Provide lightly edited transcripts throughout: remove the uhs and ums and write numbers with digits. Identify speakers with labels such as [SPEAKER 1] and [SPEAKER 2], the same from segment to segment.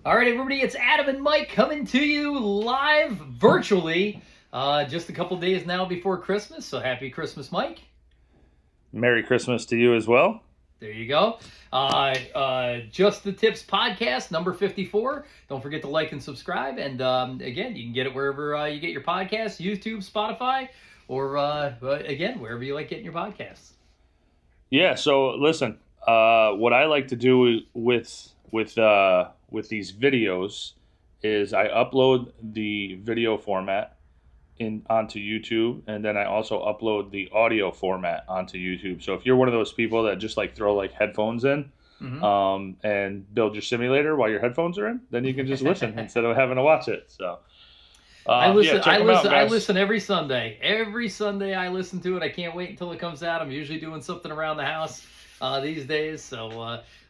[SPEAKER 1] All right, everybody, it's Adam and Mike coming to you live virtually. Just a couple days now before Christmas, so happy Christmas, Mike.
[SPEAKER 2] Merry Christmas to you as well.
[SPEAKER 1] There you go. Just the Tips podcast, number 54. Don't forget to like and subscribe. And again, you can get it wherever you get your podcasts, YouTube, Spotify, or again, wherever you like getting your podcasts.
[SPEAKER 2] Yeah, so listen, what I like to do with these videos is I upload the video format onto YouTube, and then I also upload the audio format onto YouTube. So if you're one of those people that just like throw like headphones in, and build your simulator while your headphones are in, then you can just listen instead of having to watch it. So
[SPEAKER 1] I listen.
[SPEAKER 2] check 'em out,
[SPEAKER 1] I
[SPEAKER 2] guys.
[SPEAKER 1] listen every Sunday. Every Sunday I listen to it. I can't wait until it comes out. I'm usually doing something around the house these days. So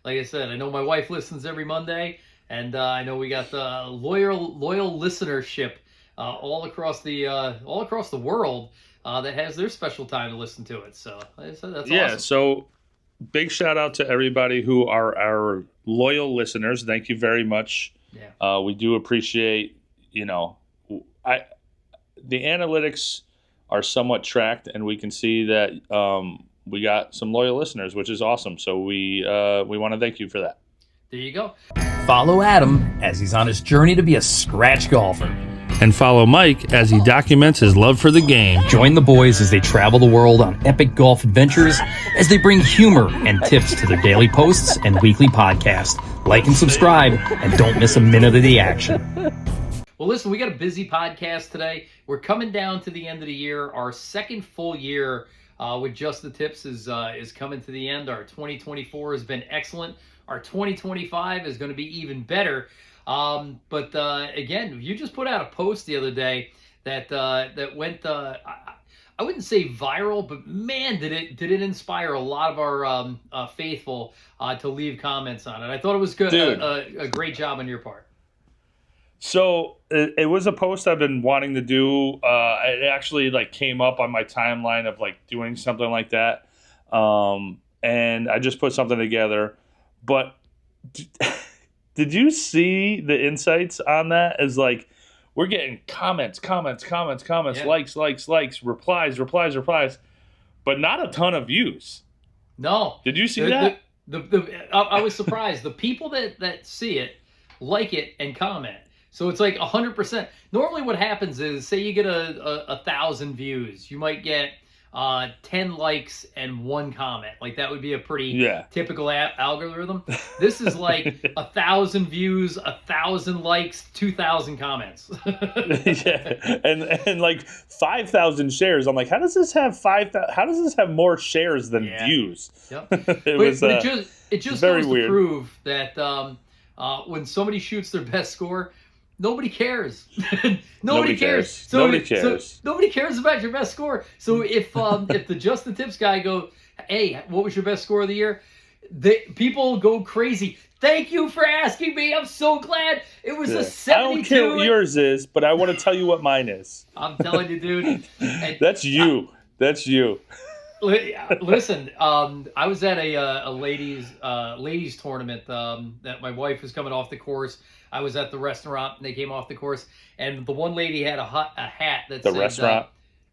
[SPEAKER 1] like I said, I know my wife listens every Monday, and I know we got the loyal listenership all across the world that has their special time to listen to it. So that's awesome.
[SPEAKER 2] So big shout out to everybody who are our loyal listeners. Thank you very much.
[SPEAKER 1] Yeah.
[SPEAKER 2] We do appreciate, the analytics are somewhat tracked, and we can see that we got some loyal listeners, which is awesome. So we want to thank you for that.
[SPEAKER 1] There you go.
[SPEAKER 3] Follow Adam as he's on his journey to be a scratch golfer.
[SPEAKER 2] And follow Mike as he documents his love for the game.
[SPEAKER 3] Join the boys as they travel the world on epic golf adventures, as they bring humor and tips to their daily posts and weekly podcast. Like and subscribe, and don't miss a minute of the action.
[SPEAKER 1] Well, listen, we got a busy podcast today. We're coming down to the end of the year. Our second full year with Just the Tips is coming to the end. Our 2024 has been excellent. Our 2025 is going to be even better. But again, you just put out a post the other day that went I wouldn't say viral, but man, did it inspire a lot of our faithful to leave comments on it. I thought it was good,
[SPEAKER 2] Dude.
[SPEAKER 1] A great job on your part.
[SPEAKER 2] So it was a post I've been wanting to do. It actually like came up on my timeline of like doing something like that, and I just put something together. But did you see the insights on that? As like we're getting comments,
[SPEAKER 1] Yeah.
[SPEAKER 2] likes, replies, but not a ton of views.
[SPEAKER 1] No,
[SPEAKER 2] Did you see that?
[SPEAKER 1] I was surprised. The people that see it like it and comment. So it's like 100%. Normally what happens is, say you get a 1,000 views, you might get 10 likes and 1 comment. Like that would be a pretty typical algorithm. This is like 1,000 views, 1,000 likes, 2,000 comments.
[SPEAKER 2] Yeah, and like 5,000 shares. I'm like, how does this have 5,000? How does this have more shares than views?
[SPEAKER 1] Yep.
[SPEAKER 2] It
[SPEAKER 1] it just
[SPEAKER 2] very
[SPEAKER 1] goes
[SPEAKER 2] weird.
[SPEAKER 1] to prove that when somebody shoots their best score, nobody cares. Nobody cares.
[SPEAKER 2] Nobody cares.
[SPEAKER 1] So nobody cares about your best score. So if the Just the Tips guy go, hey, what was your best score of the year? People go crazy. Thank you for asking me. I'm so glad. It was a 72.
[SPEAKER 2] I don't care what yours is, but I want to tell you what mine is.
[SPEAKER 1] I'm telling you, dude. And
[SPEAKER 2] That's you. That's you.
[SPEAKER 1] listen, I was at a ladies tournament that my wife was coming off the course. I was at the restaurant, and they came off the course, and the one lady had a hat that said...
[SPEAKER 2] Restaurant?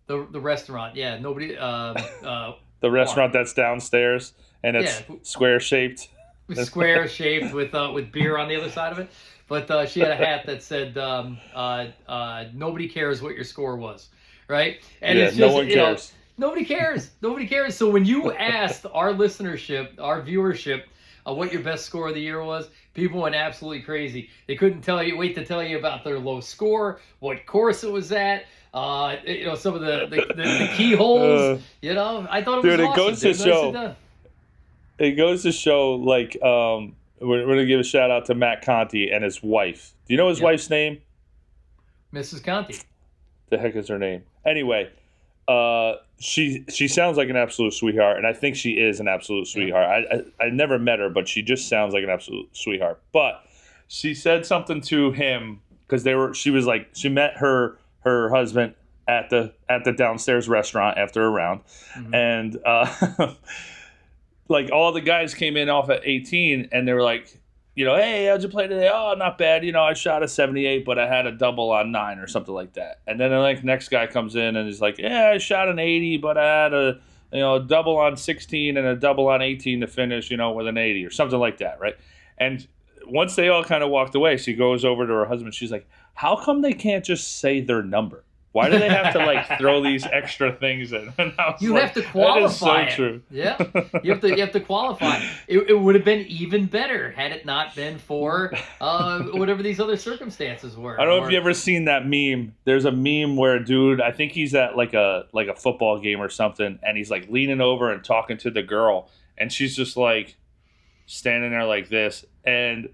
[SPEAKER 1] The restaurant, yeah. Nobody...
[SPEAKER 2] The restaurant that's downstairs, and it's square-shaped.
[SPEAKER 1] Square-shaped with beer on the other side of it. But she had a hat that said, nobody cares what your score was, right? And it's just,
[SPEAKER 2] no one cares.
[SPEAKER 1] Nobody cares. Nobody cares. So when you asked our listenership, our viewership, what your best score of the year was, people went absolutely crazy. They couldn't wait to tell you about their low score, what course it was at, some of the key holes. I thought it was awesome.
[SPEAKER 2] It goes to show. It goes to show, like, we're going to give a shout out to Matt Conti and his wife. Do you know his wife's name?
[SPEAKER 1] Mrs. Conti.
[SPEAKER 2] The heck is her name? Anyway, she sounds like an absolute sweetheart, and I think she is an absolute sweetheart. I never met her, but she just sounds like an absolute sweetheart. But she said something to him because she met her husband at the downstairs restaurant after a round, and like all the guys came in off at 18, and they were like, hey, how'd you play today? Oh, not bad. I shot a 78, but I had a double on 9 or something like that. And then the next guy comes in and is like, yeah, I shot an 80, but I had a double on 16 and a double on 18 to finish, with an 80 or something like that, right? And once they all kind of walked away, she goes over to her husband. She's like, how come they can't just say their number? Why do they have to throw these extra things in?
[SPEAKER 1] You have to qualify.
[SPEAKER 2] That is so true.
[SPEAKER 1] Yeah, you have to qualify. It would have been even better had it not been for whatever these other circumstances were.
[SPEAKER 2] I don't know if you ever seen that meme. There's a meme where a dude, I think he's at like a football game or something, and he's leaning over and talking to the girl, and she's just standing there like this, and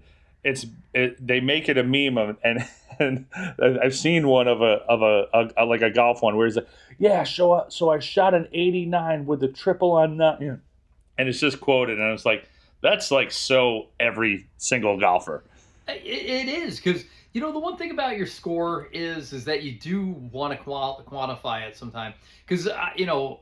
[SPEAKER 2] they make it a meme of, and I've seen one of a golf one where he's like, yeah, so I shot an 89 with a triple on 9, and it's just quoted, and I was like, that's so every single golfer.
[SPEAKER 1] It is, because the one thing about your score is that you do want to quantify it sometime. Because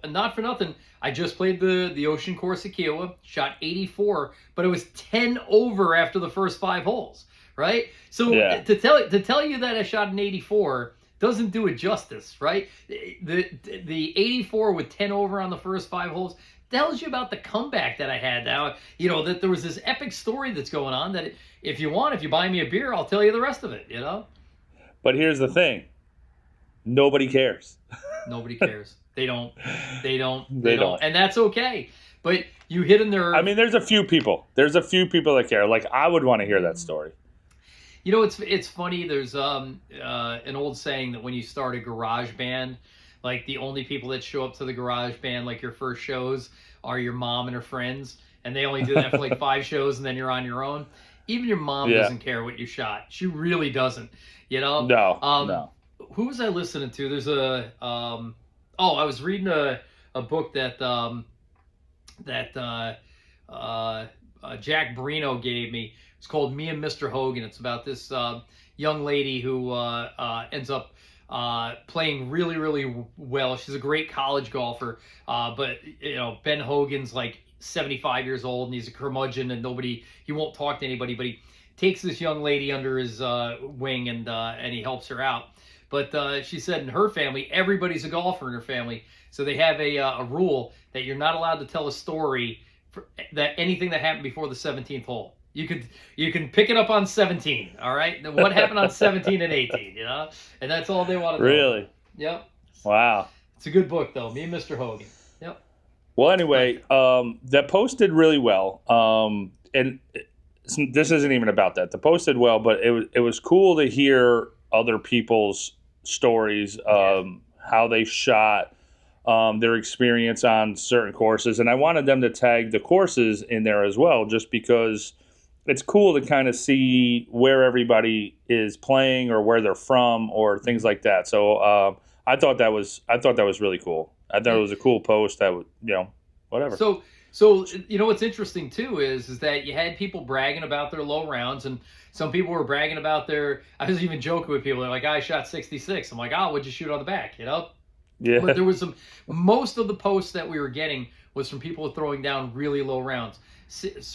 [SPEAKER 1] not for nothing, I just played the Ocean Course at Kiowa, shot 84, but it was 10 over after the first 5 holes, right? So to tell you that I shot an 84 doesn't do it justice, right? The 84 with 10 over on the first 5 holes tells you about the comeback that I had. Now, that there was this epic story that's going on that if you buy me a beer, I'll tell you the rest of it, But
[SPEAKER 2] here's the thing. Nobody cares.
[SPEAKER 1] Nobody cares. They don't. And that's okay. But you hit a nerve.
[SPEAKER 2] I mean, there's a few people that care. I would want to hear that story.
[SPEAKER 1] It's funny. There's an old saying that when you start a garage band, the only people that show up to the garage band, your first shows, are your mom and her friends, and they only do that for 5 shows, and then you're on your own. Even your mom doesn't care what you shot. She really doesn't.
[SPEAKER 2] No. No.
[SPEAKER 1] Who was I listening to? There's I was reading a book that Jack Brino gave me. It's called Me and Mr. Hogan. It's about this young lady who ends up playing really, really well. She's a great college golfer, but Ben Hogan's 75 years old, and he's a curmudgeon, and he won't talk to anybody, but he takes this young lady under his wing, and he helps her out. But she said in her family, everybody's a golfer in her family, so they have a rule that you're not allowed to tell a story that anything that happened before the 17th hole. You can pick it up on 17, all right? What happened on 17 and 18, And that's all they want to know.
[SPEAKER 2] Really?
[SPEAKER 1] Yep.
[SPEAKER 2] Wow.
[SPEAKER 1] It's a good book, though. Me and Mr. Hogan. Yep.
[SPEAKER 2] Well, anyway, that post did really well. And this isn't even about that. The post did well, but it was cool to hear other people's stories, how they shot, their experience on certain courses. And I wanted them to tag the courses in there as well, just because it's cool to kind of see where everybody is playing or where they're from or things like that. So I thought that was really cool. I thought it was a cool post that would, whatever.
[SPEAKER 1] So what's interesting too is that you had people bragging about their low rounds, and some people were bragging about I was even joking with people. They're like, I shot 66. I'm like, what'd you shoot on the back? Yeah. But there was most of the posts that we were getting was from people throwing down really low rounds.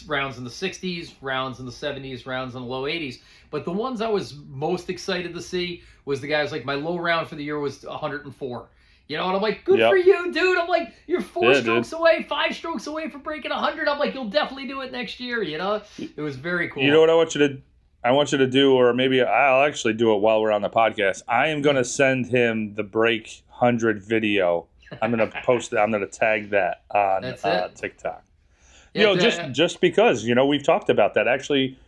[SPEAKER 1] Rounds in the 60s, rounds in the 70s, rounds in the low 80s. But the ones I was most excited to see was the guys my low round for the year was 104. And I'm like, good for you, dude. I'm like, you're 4 strokes away, 5 strokes away from breaking 100. I'm like, you'll definitely do it next year, It was very cool.
[SPEAKER 2] You know what I want you to do, or maybe I'll actually do it while we're on the podcast. I am going to send him the break 100 video. I'm going to post it. I'm going to tag that on TikTok.
[SPEAKER 1] Yeah,
[SPEAKER 2] just because, we've talked about that. Actually,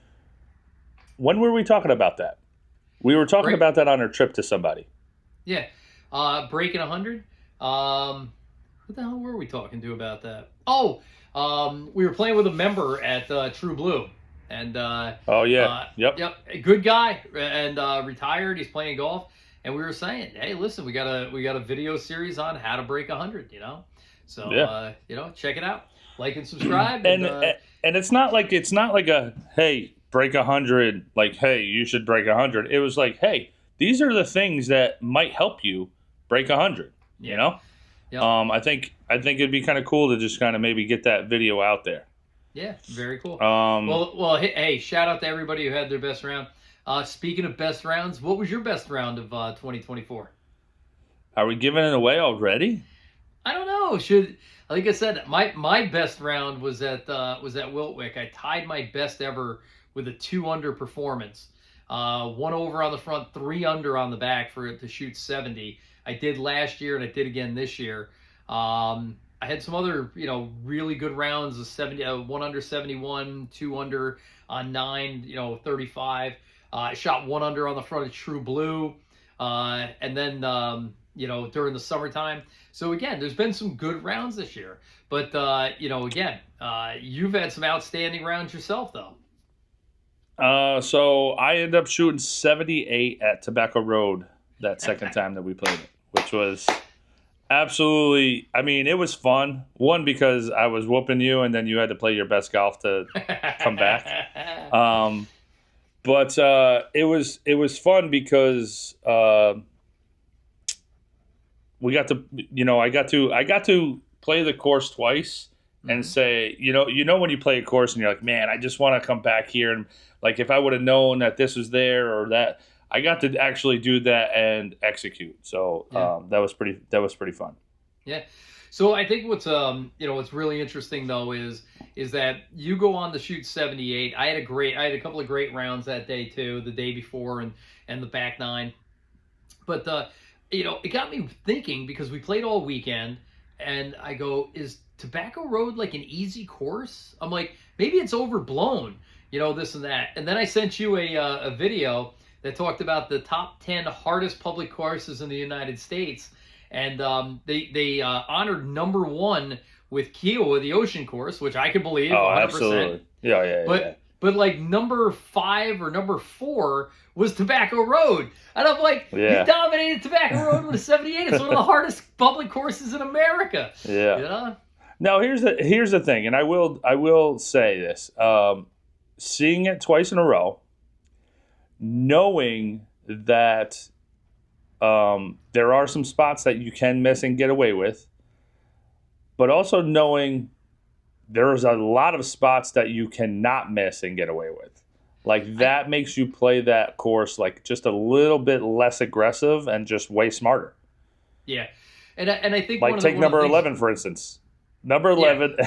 [SPEAKER 2] when were we talking about that? We were talking about that on our trip to somebody.
[SPEAKER 1] Yeah. Breaking 100. Who the hell were we talking to about that? We were playing with a member at True Blue. And yep. Good guy, and retired. He's playing golf. And we were saying, hey, listen, we got a video series on how to break 100, So check it out. Like and subscribe.
[SPEAKER 2] And it's not like a, hey, break 100, hey, you should break 100. It was like, hey, these are the things that might help you break 100.
[SPEAKER 1] Yep.
[SPEAKER 2] I think it'd be kind of cool to just kind of maybe get that video out there.
[SPEAKER 1] Yeah, very cool.
[SPEAKER 2] Um,
[SPEAKER 1] Well, hey, shout out to everybody who had their best round. Speaking of best rounds, what was your best round of 2024?
[SPEAKER 2] are we giving it away already?
[SPEAKER 1] I don't know. Like I said, my best round was at Wiltwick. I tied my best ever with a 2-under performance. 1 over on the front, 3 under on the back for it to shoot 70. I did last year and I did again this year. I had some other, really good rounds of 70, 1 under 71, 2 under on 9, 35. I shot 1 under on the front of True Blue. And then, during the summertime. So again, there's been some good rounds this year. But, you've had some outstanding rounds yourself, though.
[SPEAKER 2] So I ended up shooting 78 at Tobacco Road that second time that we played it, which was absolutely, I mean, it was fun. One, because I was whooping you and then you had to play your best golf to come back. But it was fun because we got to, I got to play the course twice and say, when you play a course and you're like, man, I just want to come back here, and like if I would have known that this was there or that, I got to actually do that and execute. So that was pretty fun.
[SPEAKER 1] Yeah. So I think what's really interesting though is that you go on to shoot 78. I had a couple of great rounds that day too, the day before and the back 9. But it got me thinking because we played all weekend, and I go, is Tobacco Road like an easy course? I'm like, maybe it's overblown, this and that. And then I sent you a video that talked about the top 10 hardest public courses in the United States. And they honored number 1 with Kiowa, the Ocean Course, which I can believe.
[SPEAKER 2] Oh,
[SPEAKER 1] 100%.
[SPEAKER 2] absolutely. Yeah.
[SPEAKER 1] But like number 5 or number 4 was Tobacco Road. And I'm like, you dominated Tobacco Road with a 78. It's one of the hardest public courses in America.
[SPEAKER 2] Yeah. Now here's the thing, and I will say this. Seeing it twice in a row, knowing that there are some spots that you can miss and get away with, but also knowing there's a lot of spots that you cannot miss and get away with. Like that makes you play that course like just a little bit less aggressive and just way smarter.
[SPEAKER 1] Yeah, and I think
[SPEAKER 2] like take number 11 for instance. Number 11,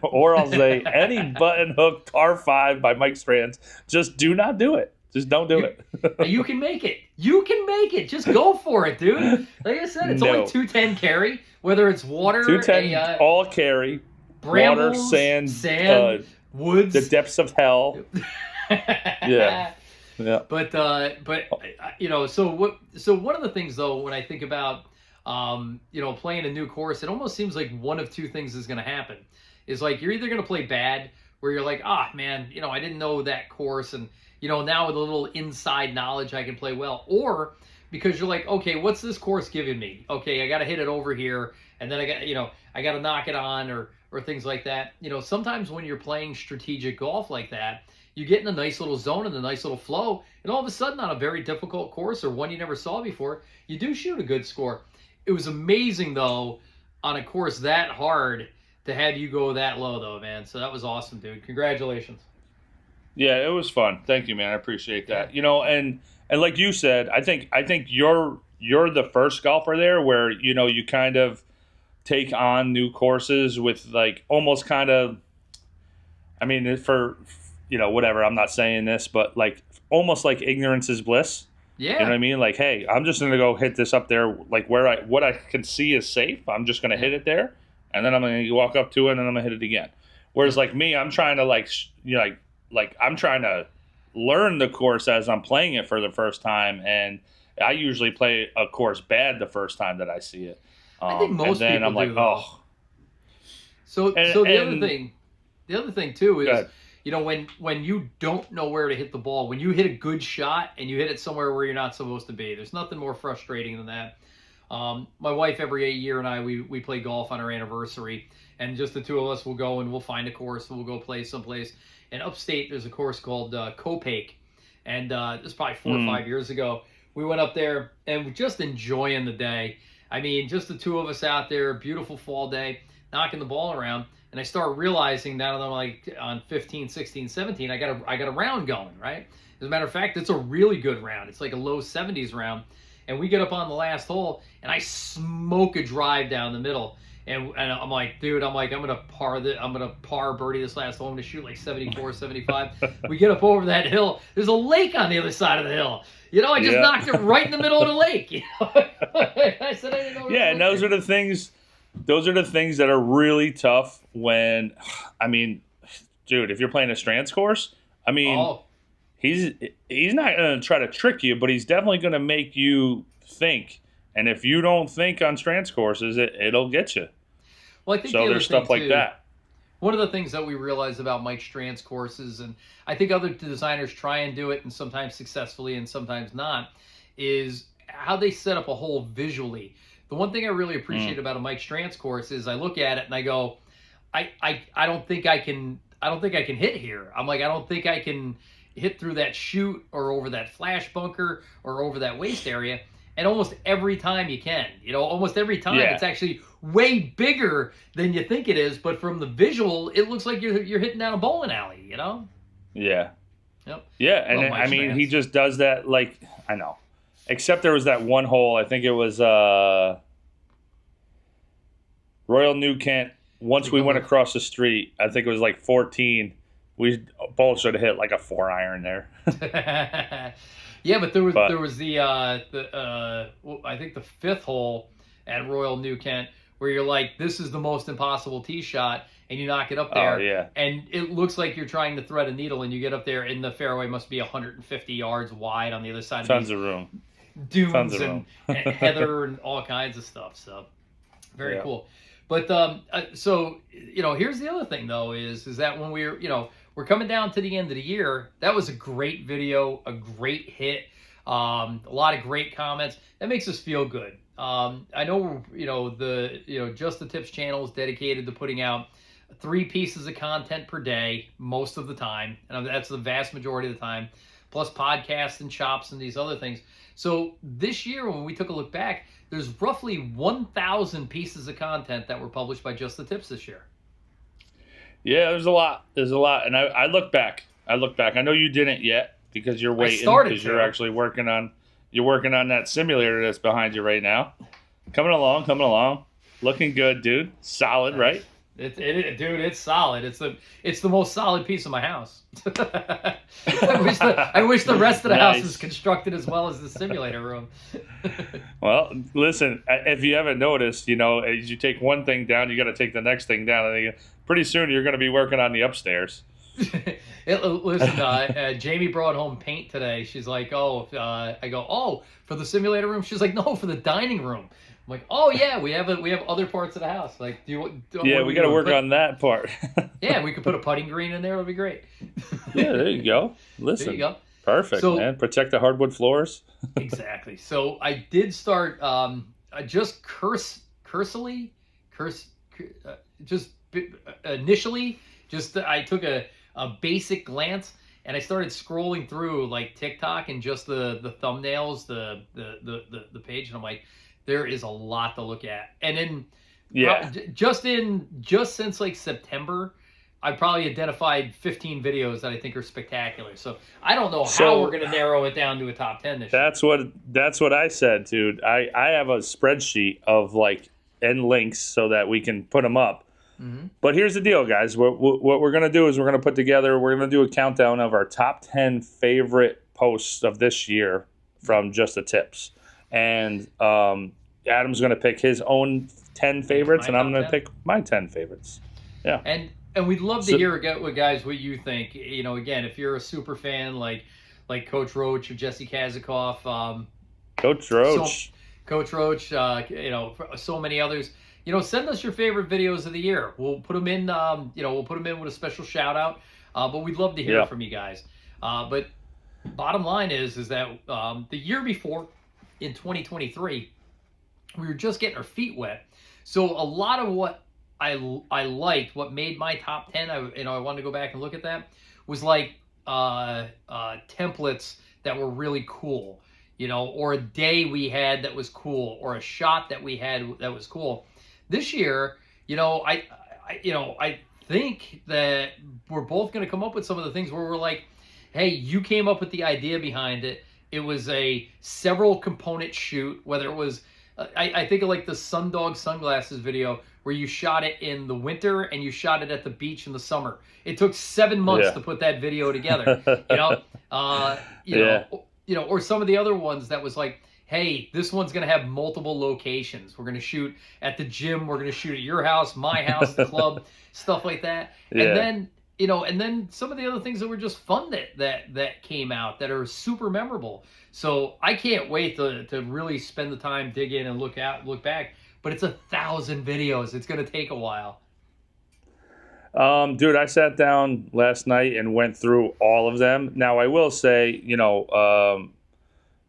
[SPEAKER 2] or I'll say any button hook par 5 by Mike Strands. Just do not do it. Just don't do it.
[SPEAKER 1] You can make it. You can make it. Just go for it, dude. Like I said, it's only 210 carry. Whether it's water,
[SPEAKER 2] 210 all carry,
[SPEAKER 1] brambles,
[SPEAKER 2] water, sand,
[SPEAKER 1] woods,
[SPEAKER 2] the depths of hell. Yeah.
[SPEAKER 1] But so one of the things though, when I think about playing a new course, it almost seems like one of two things is going to happen. Is like you're either going to play bad, where you're like, man, I didn't know that course, and now with a little inside knowledge I can play well, or because you're like, okay, what's this course giving me? Okay, I got to hit it over here, and then I got to knock it on, or things like that. Sometimes when you're playing strategic golf like that, you get in a nice little zone and a nice little flow, and all of a sudden on a very difficult course or one you never saw before, you do shoot a good score. It was amazing though on a course that hard to have you go that low though, man. So that was awesome, dude. Congratulations.
[SPEAKER 2] Yeah, it was fun. Thank you, man. I appreciate that. And like you said, I think you're the first golfer there where you kind of take on new courses with like almost kind of, I mean, for whatever. I'm not saying this, but like almost like ignorance is bliss.
[SPEAKER 1] Yeah.
[SPEAKER 2] You know what I mean? Like, hey, I'm just gonna go hit this up there, like what I can see is safe. I'm just gonna hit it there, and then I'm gonna walk up to it, and then I'm gonna hit it again. Whereas like me, I'm trying to like I'm trying to learn the course as I'm playing it for the first time, and I usually play a course bad the first time that I see it.
[SPEAKER 1] I think most
[SPEAKER 2] and then
[SPEAKER 1] people
[SPEAKER 2] I'm like,
[SPEAKER 1] do.
[SPEAKER 2] oh.
[SPEAKER 1] So the other thing too is, when you don't know where to hit the ball, when you hit a good shot and you hit it somewhere where you're not supposed to be, there's nothing more frustrating than that. My wife every year and I, we play golf on our anniversary, and just the two of us will go and we'll find a course and we'll go play someplace. And upstate, there's a course called Copake, and this is probably 4 or 5 years ago. We went up there and we're just enjoying the day. I mean, just the two of us out there, beautiful fall day, knocking the ball around. and I start realizing that I'm like on 15, 16, 17, I got a round going, right? As a matter of fact, it's a really good round. It's like a low 70s round. And we get up on the last hole, and I smoke a drive down the middle. And I'm like, dude, I'm gonna par birdie this last hole. I'm gonna shoot like 74, 75. We get up over that hill. There's a lake on the other side of the hill. You know, I just knocked it right in the middle of the lake. You know? I said I didn't know.
[SPEAKER 2] Yeah, and those are the things. Those are the things that are really tough when, I mean, dude, if you're playing a Strands course, I mean, he's not going to try to trick you, but he's definitely going to make you think. And if you don't think on Strands courses, it'll get you.
[SPEAKER 1] Well, I think
[SPEAKER 2] so there's stuff like that.
[SPEAKER 1] One of the things that we realize about Mike Strand's courses, and I think other designers try and do it, and sometimes successfully and sometimes not, is how they set up a hole visually. The one thing I really appreciate about a Mike Strand's course is I look at it and I go, I don't think I can hit here. I'm like, I don't think I can hit through that chute or over that flash bunker or over that waist area. And almost every time you can, you know, almost every time it's actually way bigger than you think it is. But from the visual, it looks like you're hitting down a bowling alley, you know?
[SPEAKER 2] Yeah.
[SPEAKER 1] Yep.
[SPEAKER 2] Yeah, and I mean, he just does that. Like, I know, except there was that one hole. I think it was Royal New Kent. Once we went across the street, I think it was like 14. We both should have hit like a 4-iron there.
[SPEAKER 1] Yeah, but there was the I think the 5th hole at Royal New Kent where you're like, this is the most impossible tee shot, and you knock it up there.
[SPEAKER 2] Oh, yeah.
[SPEAKER 1] And it looks like you're trying to thread a needle, and you get up there, and the fairway must be 150 yards wide on the other side.
[SPEAKER 2] Tons of room.
[SPEAKER 1] Dunes and heather and all kinds of stuff. So very cool. But so, you know, here's the other thing though is that when we're coming down to the end of the year, that was a great video, a great hit, a lot of great comments. That makes us feel good. I know, Just the Tips channel is dedicated to putting out 3 pieces of content per day most of the time, and that's the vast majority of the time, plus podcasts and chops and these other things. So this year, when we took a look back, there's roughly 1,000 pieces of content that were published by Just the Tips this year.
[SPEAKER 2] Yeah, there's a lot. And I look back. I know you didn't yet because you're waiting because you're actually working on that simulator that's behind you right now. Coming along. Looking good, dude. Solid, right?
[SPEAKER 1] Dude, it's solid. It's the most solid piece of my house. I wish the rest of the house was constructed as well as the simulator room.
[SPEAKER 2] Well, listen, if you haven't noticed, as you take one thing down, you got to take the next thing down. I think pretty soon you're going to be working on the upstairs.
[SPEAKER 1] Listen, Jamie brought home paint today. She's like, I go, for the simulator room? She's like, no, for the dining room. I'm like, oh yeah, we have other parts of the house. Like, we got
[SPEAKER 2] to work on that part.
[SPEAKER 1] Yeah, we could put a putting green in there. It'll be great.
[SPEAKER 2] Yeah, there you go. Listen, there you go. Perfect, man. Protect the hardwood floors.
[SPEAKER 1] Exactly. So I did start initially, I took a basic glance. And I started scrolling through like TikTok and just the thumbnails, the page, and I'm like, there is a lot to look at. And then just since like September, I probably identified 15 videos that I think are spectacular. So I don't know how we're going to narrow it down to a top 10 this year.
[SPEAKER 2] That's what I said, dude. I have a spreadsheet of and links so that we can put them up. Mm-hmm. But here's the deal, guys. What we're going to do is we're going to do a countdown of our top 10 favorite posts of this year from Just the Tips. And Adam's going to pick his own 10 favorites, and I'm going to pick my 10 favorites. Yeah.
[SPEAKER 1] And we'd love to hear, guys, what you think. Again, if you're a super fan like Coach Roach or Jesse Kazikoff.
[SPEAKER 2] Coach Roach.
[SPEAKER 1] Coach Roach, so many others. Send us your favorite videos of the year. We'll put them in. We'll put them in with a special shout out. But we'd love to hear from you guys. But bottom line is that the year before, in 2023, we were just getting our feet wet. So a lot of what I liked, what made my top 10, I wanted to go back and look at that, was like templates that were really cool. Or a day we had that was cool, or a shot that we had that was cool. This year, I think that we're both going to come up with some of the things where we're like, hey, you came up with the idea behind it. It was a several component shoot, whether it was, I think of like the Sundog Sunglasses video where you shot it in the winter and you shot it at the beach in the summer. It took 7 months to put that video together, or some of the other ones that was like, hey, this one's going to have multiple locations. We're going to shoot at the gym. We're going to shoot at your house, my house, the club, stuff like that. Yeah. And then some of the other things that were just fun that came out that are super memorable. So I can't wait to really spend the time, dig in and look back. But it's 1,000 videos. It's going to take a while.
[SPEAKER 2] Dude, I sat down last night and went through all of them. Now, I will say,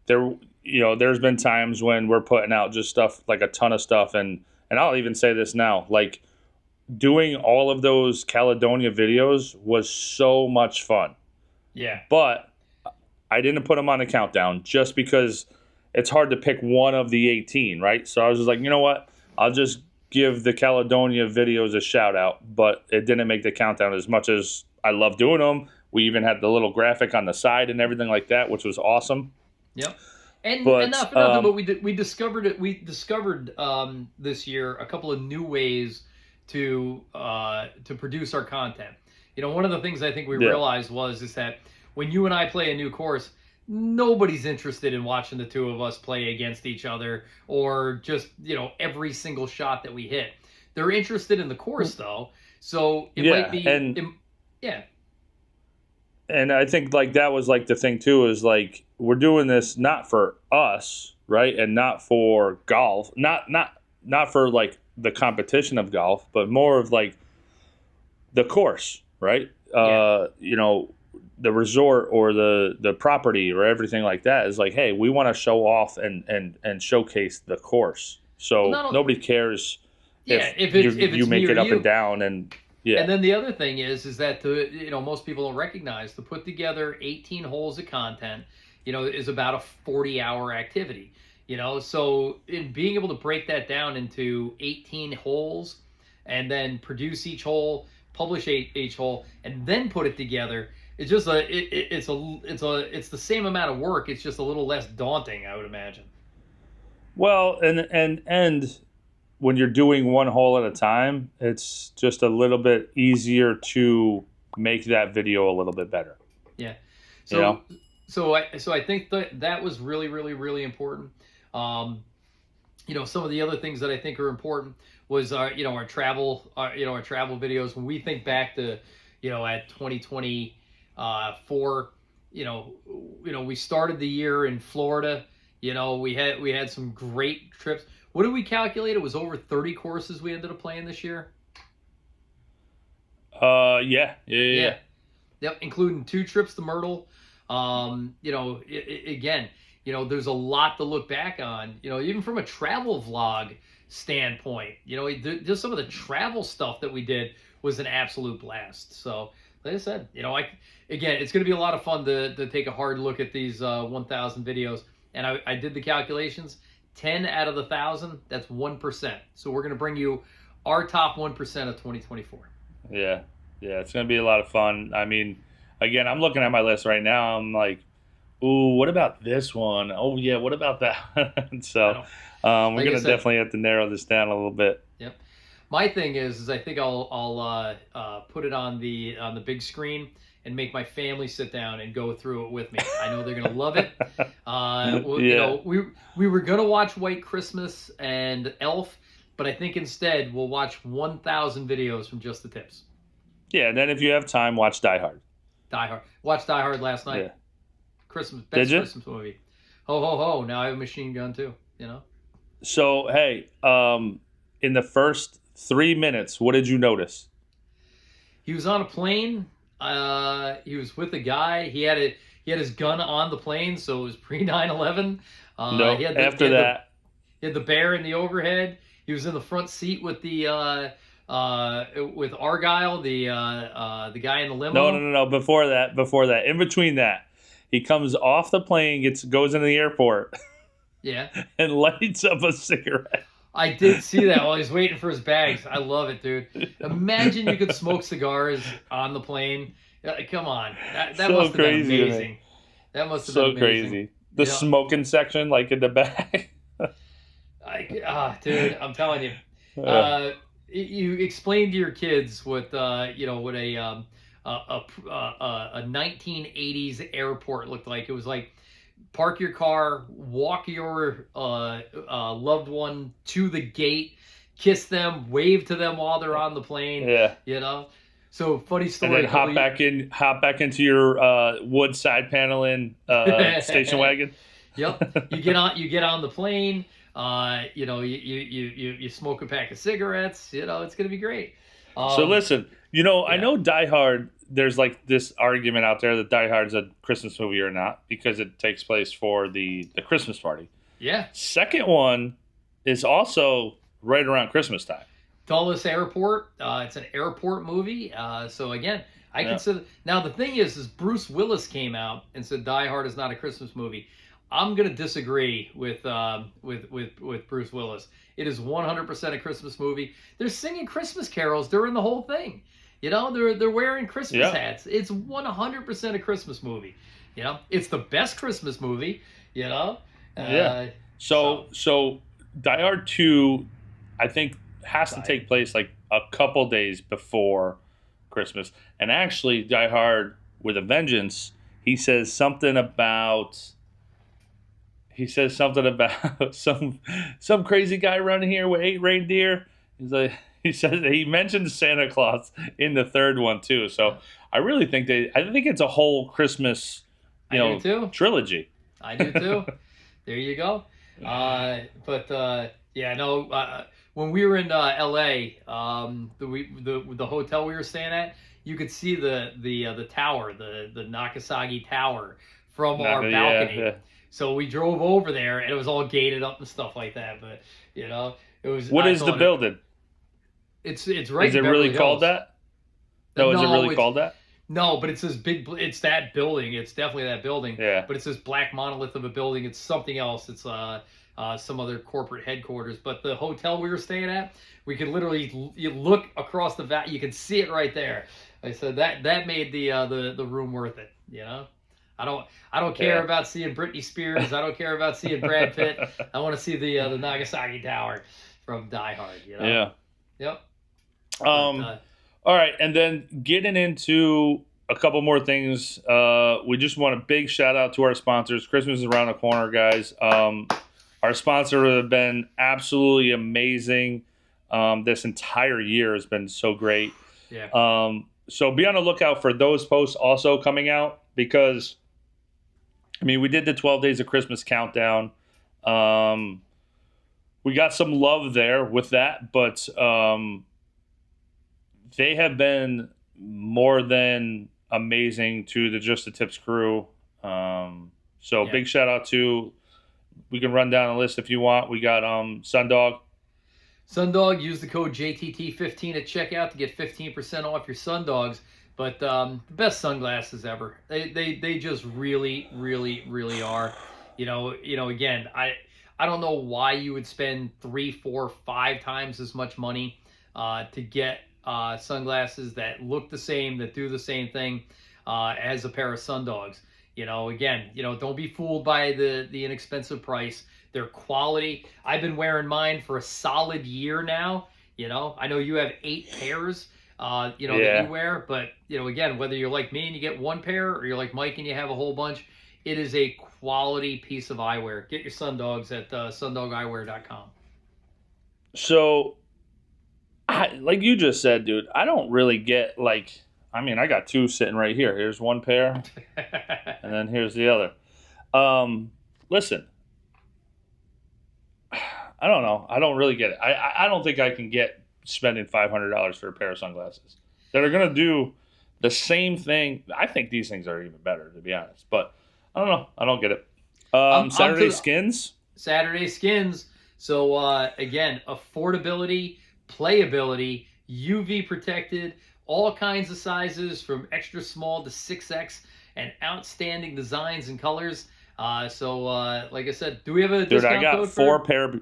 [SPEAKER 2] there's been times when we're putting out just stuff, like a ton of stuff. And I'll even say this now, like doing all of those Caledonia videos was so much fun.
[SPEAKER 1] Yeah.
[SPEAKER 2] But I didn't put them on a countdown just because it's hard to pick one of the 18, right? So I was just like, you know what? I'll just give the Caledonia videos a shout out, but it didn't make the countdown as much as I love doing them. We even had the little graphic on the side and everything like that, which was awesome.
[SPEAKER 1] Yep. And not for nothing, but we discovered it. We discovered this year a couple of new ways to produce our content. One of the things I think we realized is that when you and I play a new course, nobody's interested in watching the two of us play against each other or just every single shot that we hit. They're interested in the course though, so it might be
[SPEAKER 2] And I think like that was like the thing too, is like we're doing this not for us, right? And not for golf, not for like the competition of golf, but more of like the course, right? The resort or the property or everything like that is like, hey, we want to show off and showcase the course. So nobody cares if you make it up and down and. Yeah.
[SPEAKER 1] And then the other thing is that most people don't recognize to put together 18 holes of content, is about a 40-hour activity. So in being able to break that down into 18 holes and then produce each hole, publish each hole, and then put it together, it's just it's the same amount of work. It's just a little less daunting, I would imagine.
[SPEAKER 2] Well, and when you're doing one hole at a time, it's just a little bit easier to make that video a little bit better.
[SPEAKER 1] Yeah. So I think that was really, really, really important. Some of the other things that I think are important was our travel videos. When we think back to, at 2024, we started the year in Florida. We had some great trips. What did we calculate? It was over 30 courses we ended up playing this year.
[SPEAKER 2] Yeah.
[SPEAKER 1] Yep, including 2 trips to Myrtle. Again, there's a lot to look back on. Even from a travel vlog standpoint, just some of the travel stuff that we did was an absolute blast. So, like I said, it's going to be a lot of fun to take a hard look at these 1,000 videos. And I did the calculations. 10 out of the 1,000, that's 1%. So we're going to bring you our top 1% of 2024.
[SPEAKER 2] Yeah, it's going to be a lot of fun. I mean, again, I'm looking at my list right now. I'm like, ooh, what about this one? Oh, yeah, what about that? So we're going to definitely have to narrow this down a little bit.
[SPEAKER 1] Yep. My thing is I think I'll put it on the big screen and make my family sit down and go through it with me. I know they're gonna love it. We were gonna watch White Christmas and Elf, but I think instead we'll watch 1,000 videos from Just the Tips.
[SPEAKER 2] Yeah, and then if you have time, watch Die Hard.
[SPEAKER 1] Watched Die Hard last night.
[SPEAKER 2] Yeah.
[SPEAKER 1] Best Christmas movie. Ho ho ho! Now I have a machine gun too.
[SPEAKER 2] So hey, in the first 3 minutes, what did you notice?
[SPEAKER 1] He was on a plane. He was with a guy. He had his gun on the plane, so it was pre 9/11.
[SPEAKER 2] No, he had the
[SPEAKER 1] bear in the overhead. He was in the front seat with with Argyle, the guy in the limo.
[SPEAKER 2] No. Before that, in between that, he comes off the plane, goes into the airport.
[SPEAKER 1] Yeah.
[SPEAKER 2] And lights up a cigarette.
[SPEAKER 1] I did see that while he's waiting for his bags. I love it, dude. Imagine you could smoke cigars on the plane. Come on, that
[SPEAKER 2] So
[SPEAKER 1] must have been
[SPEAKER 2] crazy to me.
[SPEAKER 1] amazing. That must have
[SPEAKER 2] So
[SPEAKER 1] been amazing.
[SPEAKER 2] crazy. The
[SPEAKER 1] Yeah.
[SPEAKER 2] smoking section, like in the back.
[SPEAKER 1] Dude, I'm telling you. You explain to your kids what what a 1980s airport looked like. It was like park your car, walk your loved one to the gate, kiss them, wave to them while they're on the plane.
[SPEAKER 2] Yeah.
[SPEAKER 1] You know. So funny
[SPEAKER 2] And
[SPEAKER 1] story.
[SPEAKER 2] then hop back into your wood side paneling station wagon.
[SPEAKER 1] Yep. You get on the plane. You smoke a pack of cigarettes. It's gonna be great.
[SPEAKER 2] So listen, I know Die Hard. There's like this argument out there that Die Hard's a Christmas movie or not because it takes place for the Christmas party.
[SPEAKER 1] Yeah.
[SPEAKER 2] Second one is also right around Christmas time.
[SPEAKER 1] Dulles Airport. It's an airport movie. So again, I consider now the thing is Bruce Willis came out and said Die Hard is not a Christmas movie. I'm gonna disagree with Bruce Willis. It is 100% a Christmas movie. They're singing Christmas carols during the whole thing. They're wearing Christmas hats. It's 100% a Christmas movie. It's the best Christmas movie.
[SPEAKER 2] So Die Hard 2, I think, has to take place like a couple days before Christmas. And actually, Die Hard with a Vengeance, he says something about some crazy guy running here with 8 reindeer. He mentions Santa Claus in the third one too. So I really think I think it's a whole Christmas, trilogy.
[SPEAKER 1] I do too. There you go. When we were in L.A., the hotel we were staying at, you could see the tower, the Nakasagi Tower from our balcony. Yeah. So we drove over there, and it was all gated up and stuff like that. But it was.
[SPEAKER 2] What is the building?
[SPEAKER 1] It's right.
[SPEAKER 2] Is it really called that? No, is it really called that?
[SPEAKER 1] No, but it's this big. It's that building. It's definitely that building.
[SPEAKER 2] Yeah.
[SPEAKER 1] But it's this black monolith of a building. It's something else. It's some other corporate headquarters. But the hotel we were staying at, we could literally look across the valley. You could see it right there. I said that made the room worth it. I don't care about seeing Britney Spears. I don't care about seeing Brad Pitt. I want to see the Nagasaki Tower from Die Hard.
[SPEAKER 2] Yeah.
[SPEAKER 1] Yep.
[SPEAKER 2] All right, and then getting into a couple more things. We just want a big shout out to our sponsors. Christmas is around the corner, guys. Our sponsors have been absolutely amazing. This entire year has been so great.
[SPEAKER 1] Yeah.
[SPEAKER 2] So be on the lookout for those posts also coming out because, we did the 12 Days of Christmas countdown. We got some love there with that, but they have been more than amazing to the Just the Tips crew. Big shout out to, we can run down a list if you want. We got Sundog.
[SPEAKER 1] Sundog, use the code JTT15 at checkout to get 15% off your Sundogs. But the best sunglasses ever. They just really, really, really are. Again, I don't know why you would spend 3, 4, 5 times as much money to get sunglasses that look the same, that do the same thing as a pair of Sundogs. Again, don't be fooled by the inexpensive price. Their quality. I've been wearing mine for a solid year now. I know you have 8 pairs. That you wear, but again, whether you're like me and you get 1 pair, or you're like Mike and you have a whole bunch, it is a quality piece of eyewear. Get your Sundogs at sundogeyewear.com.
[SPEAKER 2] So, like you just said, dude, I don't really get I got 2 sitting right here. Here's 1 pair, and then here's the other. Listen, I don't know. I don't really get it. I don't think I can get spending $500 for a pair of sunglasses that are going to do the same thing. I think these things are even better, to be honest, but I don't know. I don't get it. Saturday Skins.
[SPEAKER 1] Saturday Skins. So again, affordability, playability, UV protected, all kinds of sizes from extra small to 6X, and outstanding designs and colors. Like I said, do we have a discount code?
[SPEAKER 2] Dude, I got 4 pair.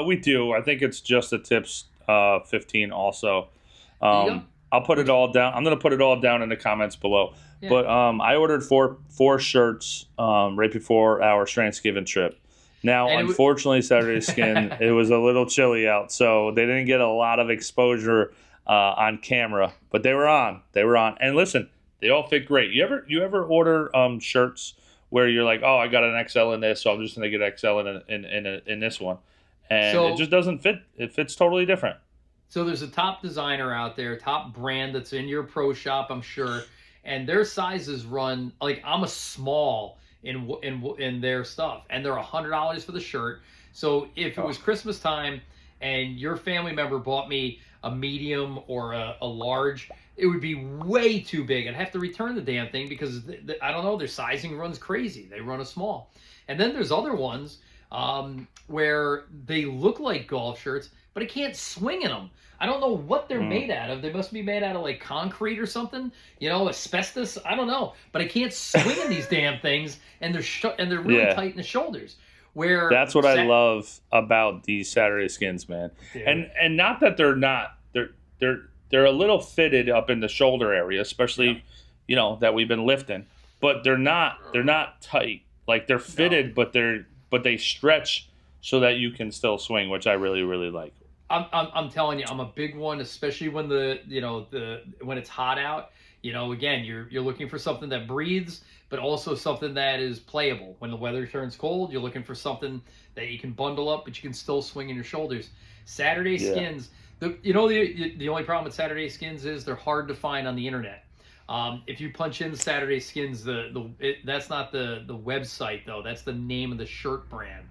[SPEAKER 2] We do. I think it's just the tips 15 also.
[SPEAKER 1] There you go.
[SPEAKER 2] I'll put it all down. I'm going to put it all down in the comments below.
[SPEAKER 1] Yeah.
[SPEAKER 2] But I ordered four shirts right before our Thanksgiving trip. Now,
[SPEAKER 1] And
[SPEAKER 2] unfortunately, Saturday Skin, it was a little chilly out, so they didn't get a lot of exposure on camera. But they were on. And listen, they all fit great. You ever order shirts where you're like, oh, I got an XL in this, so I'm just going to get XL in this one, and
[SPEAKER 1] So-
[SPEAKER 2] it just doesn't fit. It fits totally different.
[SPEAKER 1] So there's a top designer out there, top brand that's in your pro shop, I'm sure, and their sizes run like I'm a small in their stuff, and they're $100 for the shirt. So if it was Christmas time and your family member bought me a medium or a large, it would be way too big. I'd have to return the damn thing because I don't know, their sizing runs crazy. They run a small. And then there's other ones where they look like golf shirts, but I can't swing in them. I don't know what they're made out of. They must be made out of like concrete or something, asbestos. I don't know, but I can't swing in these damn things, and they're really tight in the shoulders. Where
[SPEAKER 2] that's what I love about these Saturday Skins, man.
[SPEAKER 1] Dude.
[SPEAKER 2] And not that they're a little fitted up in the shoulder area, especially that we've been lifting, but they're not tight. Like they're fitted, but they stretch so that you can still swing, which I really, really like.
[SPEAKER 1] I'm telling you, I'm a big one, especially when when it's hot out. Again, you're looking for something that breathes, but also something that is playable. When the weather turns cold, you're looking for something that you can bundle up, but you can still swing in your shoulders. Saturday Skins. The only problem with Saturday Skins is they're hard to find on the internet. If you punch in Saturday Skins, that's not the website though. That's the name of the shirt brand.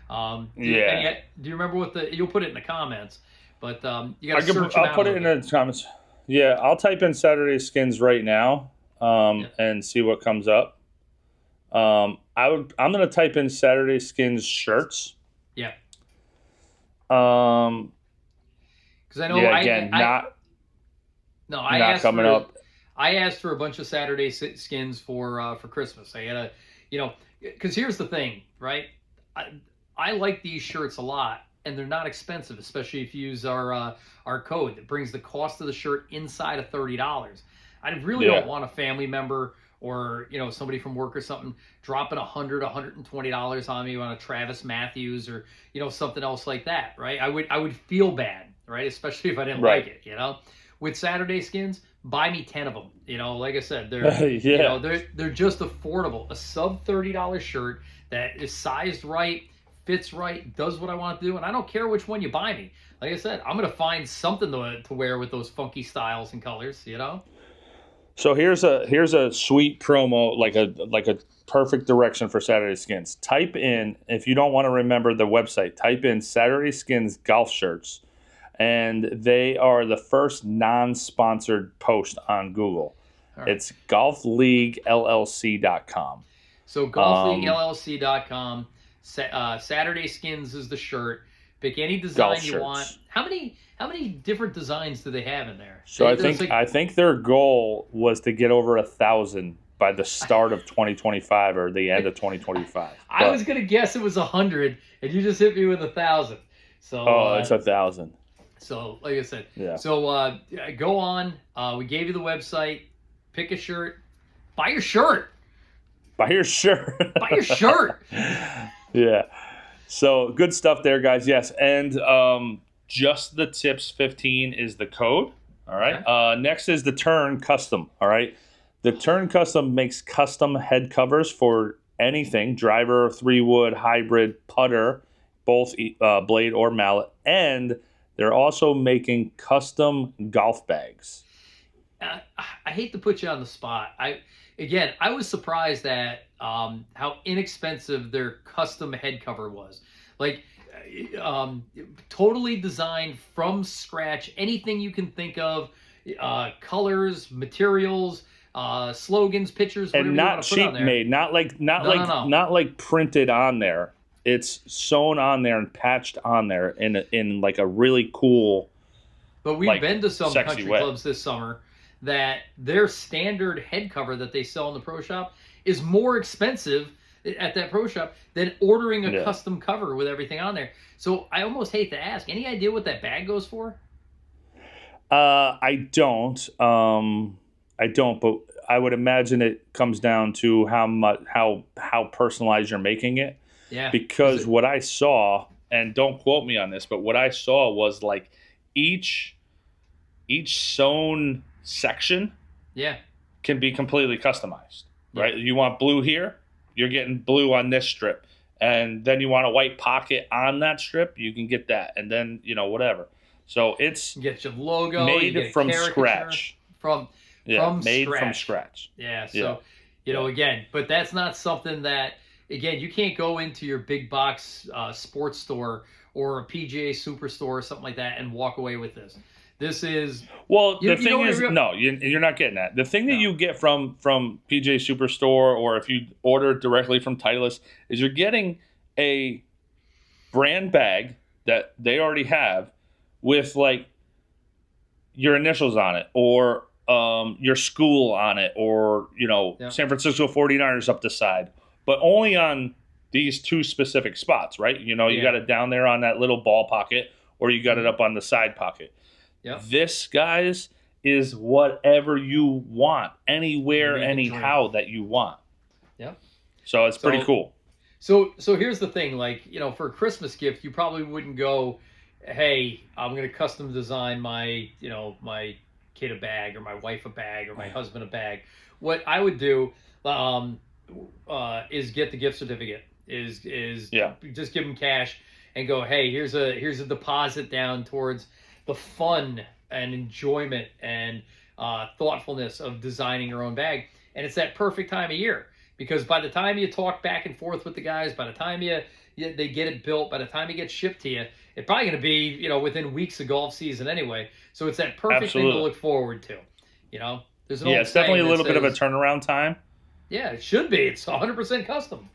[SPEAKER 1] Do you remember you'll put it in the comments, but you got to search
[SPEAKER 2] I'll put it in the comments. Yeah, I'll type in Saturday Skins right now and see what comes up. I'm going to type in Saturday Skins shirts.
[SPEAKER 1] Yeah.
[SPEAKER 2] Because
[SPEAKER 1] I know
[SPEAKER 2] not coming up.
[SPEAKER 1] I asked for a bunch of Saturday Skins for Christmas. I had because here's the thing, right? I like these shirts a lot, and they're not expensive, especially if you use our code. It brings the cost of the shirt inside of $30. I really don't want a family member or somebody from work or something dropping $120 on me on a Travis Matthews or something else like that, right? I would feel bad, right? Especially if I didn't like it, With Saturday Skins, buy me 10 of them. Like I said, they're they're just affordable. A sub $30 shirt that is sized right, fits right, does what I want to do, and I don't care which one you buy me. Like I said, I'm gonna find something to wear with those funky styles and colors.
[SPEAKER 2] So here's a sweet promo, like a perfect direction for Saturday Skins. Type in, if you don't want to remember the website, type in Saturday Skins golf shirts, and they are the first non-sponsored post on Google. Right. It's golfleaguellc.com.
[SPEAKER 1] So golfleaguellc.com. Saturday Skins is the shirt. Pick any design you want. How many different designs do they have in there?
[SPEAKER 2] So I think their goal was to get over 1,000 by the start of 2025 or the end of 2025.
[SPEAKER 1] I was gonna guess it was 100, and you just hit me with 1,000. So
[SPEAKER 2] it's 1,000.
[SPEAKER 1] So like I said,
[SPEAKER 2] yeah.
[SPEAKER 1] So go on. We gave you the website. Pick a shirt. Buy your shirt.
[SPEAKER 2] Buy your shirt.
[SPEAKER 1] Buy your shirt.
[SPEAKER 2] Yeah. So good stuff there, guys. Yes. And just the tips 15 is the code. All right. Okay. Next is the Turn Custom. All right. The Turn Custom makes custom head covers for anything, driver, 3-wood, hybrid, putter, both blade or mallet. And they're also making custom golf bags.
[SPEAKER 1] I hate to put you on the spot. I was surprised at how inexpensive their custom head cover was. Like, totally designed from scratch. Anything you can think of, colors, materials, slogans, pictures,
[SPEAKER 2] and not cheap made. Not like printed on there. It's sewn on there and patched on there in like a really cool.
[SPEAKER 1] But we've been to some country clubs this summer that their standard head cover that they sell in the pro shop is more expensive at that pro shop than ordering a
[SPEAKER 2] Yeah.
[SPEAKER 1] custom cover with everything on there. So I almost hate to ask. Any idea what that bag goes for?
[SPEAKER 2] I don't. But I would imagine it comes down to how personalized you're making it.
[SPEAKER 1] Yeah.
[SPEAKER 2] Because what I saw, and don't quote me on this, but what I saw was like each sewn section
[SPEAKER 1] Yeah.
[SPEAKER 2] can be completely customized, right? You want blue here, you're getting blue on this strip. And then you want a white pocket on that strip, you can get that. And then, whatever. So it's
[SPEAKER 1] You get your logo. you
[SPEAKER 2] made
[SPEAKER 1] get a
[SPEAKER 2] from
[SPEAKER 1] caricature
[SPEAKER 2] scratch.
[SPEAKER 1] From
[SPEAKER 2] Made
[SPEAKER 1] scratch.
[SPEAKER 2] from scratch.
[SPEAKER 1] Yeah. So, again, but that's not something that, again, you can't go into your big box sports store or a PGA Superstore or something like that and walk away with this. This is
[SPEAKER 2] Well,
[SPEAKER 1] You-
[SPEAKER 2] the
[SPEAKER 1] you know
[SPEAKER 2] thing
[SPEAKER 1] what
[SPEAKER 2] is,
[SPEAKER 1] I real-
[SPEAKER 2] no, you're not getting that. The thing that
[SPEAKER 1] No.
[SPEAKER 2] you get from PJ Superstore, or if you order it directly from Titleist, is you're getting a brand bag that they already have with like your initials on it, or your school on it, or
[SPEAKER 1] Yeah.
[SPEAKER 2] San Francisco 49ers up the side, but only on these two specific spots, right? You
[SPEAKER 1] Yeah.
[SPEAKER 2] got it down there on that little ball pocket, or you got it up on the side pocket.
[SPEAKER 1] Yep.
[SPEAKER 2] This, guys, is whatever you want, anywhere,
[SPEAKER 1] Make it
[SPEAKER 2] anyhow that you want.
[SPEAKER 1] Yep.
[SPEAKER 2] So it's pretty cool.
[SPEAKER 1] So here's the thing, like, for a Christmas gift, you probably wouldn't go, hey, I'm going to custom design my kid a bag, or my wife a bag, or my husband a bag. What I would do is get the gift certificate, is just give them cash and go, hey, here's a deposit down towards the fun and enjoyment and thoughtfulness of designing your own bag. And it's that perfect time of year, because by the time you talk back and forth with the guys, by the time they get it built, by the time it gets shipped to you, it's probably going to be within weeks of golf season anyway. So it's that perfect thing to
[SPEAKER 2] Absolutely.
[SPEAKER 1] look forward to. There's an old
[SPEAKER 2] It's definitely
[SPEAKER 1] saying
[SPEAKER 2] a
[SPEAKER 1] that
[SPEAKER 2] little bit of a
[SPEAKER 1] says,
[SPEAKER 2] turnaround time.
[SPEAKER 1] Yeah, it should be. It's 100% custom.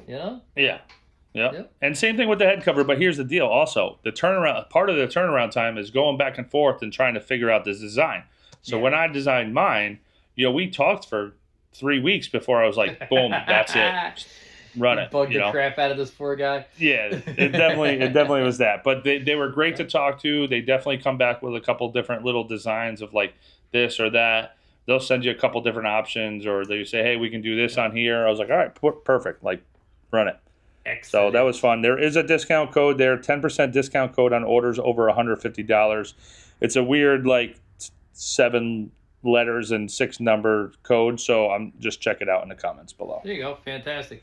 [SPEAKER 2] Yeah.
[SPEAKER 1] Yep.
[SPEAKER 2] And same thing with the head cover, but here's the deal also. Part of the turnaround time is going back and forth and trying to figure out this design. So when I designed mine, we talked for 3 weeks before I was like, boom, that's it. Run it.
[SPEAKER 1] Bugged the crap out of this poor guy.
[SPEAKER 2] Yeah, it definitely was that. But they were great to talk to. They definitely come back with a couple different little designs of like this or that. They'll send you a couple different options, or they say, hey, we can do this on here. I was like, all right, perfect. Like, run it.
[SPEAKER 1] Excellent.
[SPEAKER 2] So that was fun. There is a discount code there, 10% discount code on orders over $150. It's a weird, like, 7 letters and 6 number code. So just check it out in the comments below.
[SPEAKER 1] There you go. Fantastic.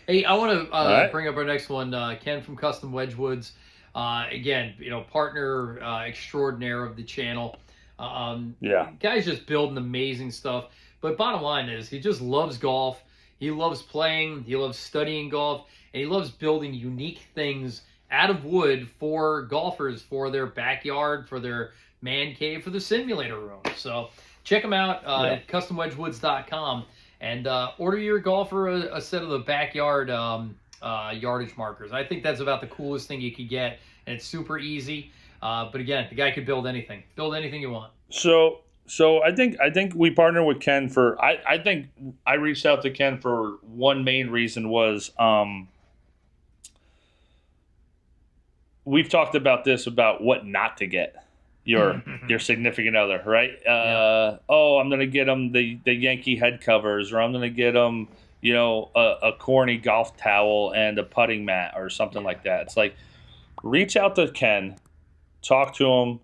[SPEAKER 1] Hey, I want to
[SPEAKER 2] right.
[SPEAKER 1] bring up our next one, Ken from Custom Wedgwoods. Again, partner extraordinaire of the channel. Guy's just building amazing stuff. But bottom line is, he just loves golf. He loves playing. He loves studying golf. And he loves building unique things out of wood for golfers, for their backyard, for their man cave, for the simulator room. So check him out at customwedgewoods.com. And order your golfer a set of the backyard yardage markers. I think that's about the coolest thing you could get, and it's super easy. But again, the guy could build anything. Build anything you want.
[SPEAKER 2] So I think we partner with Ken for. I think I reached out to Ken for one main reason was we've talked about this, about what not to get your significant other, right? Oh, I'm gonna get them the Yankee head covers, or I'm gonna get them a corny golf towel and a putting mat or something like that. It's like, reach out to Ken, talk to him.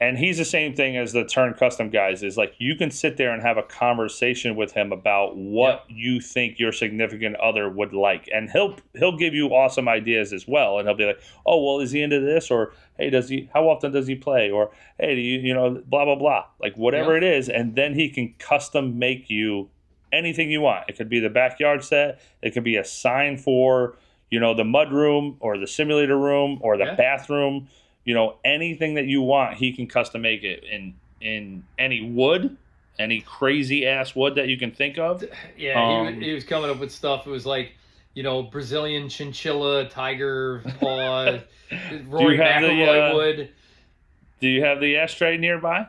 [SPEAKER 2] And he's the same thing as the Turn Custom guys, is like, you can sit there and have a conversation with him about what you think your significant other would like. And he'll give you awesome ideas as well. And he'll be like, oh, well, is he into this? Or, hey, how often does he play? Or, hey, do you blah, blah, blah. Like, whatever it is. And then he can custom make you anything you want. It could be the backyard set. It could be a sign for, the mud room or the simulator room or the bathroom. Anything that you want, he can custom make it in any wood, any crazy ass wood that you can think of.
[SPEAKER 1] Yeah, he was coming up with stuff. It was like, Brazilian chinchilla, tiger paw, Rory McIlroy wood.
[SPEAKER 2] Do you have the ashtray nearby?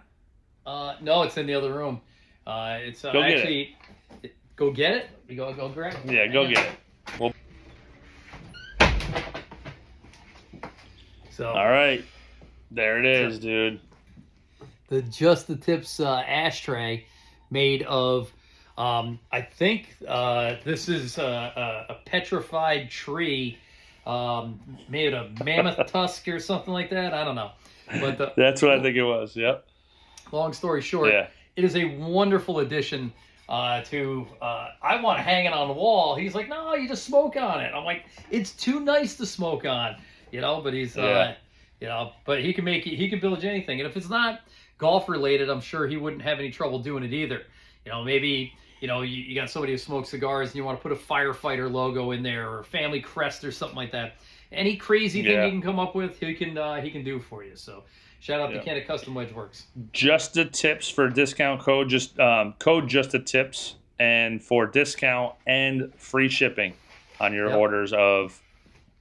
[SPEAKER 1] No, it's in the other room. It's
[SPEAKER 2] go
[SPEAKER 1] actually
[SPEAKER 2] get it.
[SPEAKER 1] Go get it. You go grab it.
[SPEAKER 2] Yeah, go get it. Well,
[SPEAKER 1] So
[SPEAKER 2] all right. There it is, dude.
[SPEAKER 1] the Just the Tips ashtray made of, I think this is a petrified tree made of mammoth tusk or something like that. I don't know. But
[SPEAKER 2] That's what I think it was. Yep.
[SPEAKER 1] long story short,
[SPEAKER 2] Yeah.
[SPEAKER 1] it is a wonderful addition to. I want to hang it on the wall. He's like, no, you just smoke on it. I'm like, it's too nice to smoke on, But he's,
[SPEAKER 2] Yeah.
[SPEAKER 1] But he can make it. He can build anything, and if it's not golf related, I'm sure he wouldn't have any trouble doing it either. Maybe you got somebody who smokes cigars and you want to put a firefighter logo in there or a family crest or something like that. Any crazy thing
[SPEAKER 2] Yeah.
[SPEAKER 1] you can come up with, he can do for you. So shout out to Ken at Custom Wedge Works.
[SPEAKER 2] Just the Tips for discount code. Just code Just the Tips, and for discount and free shipping on your orders of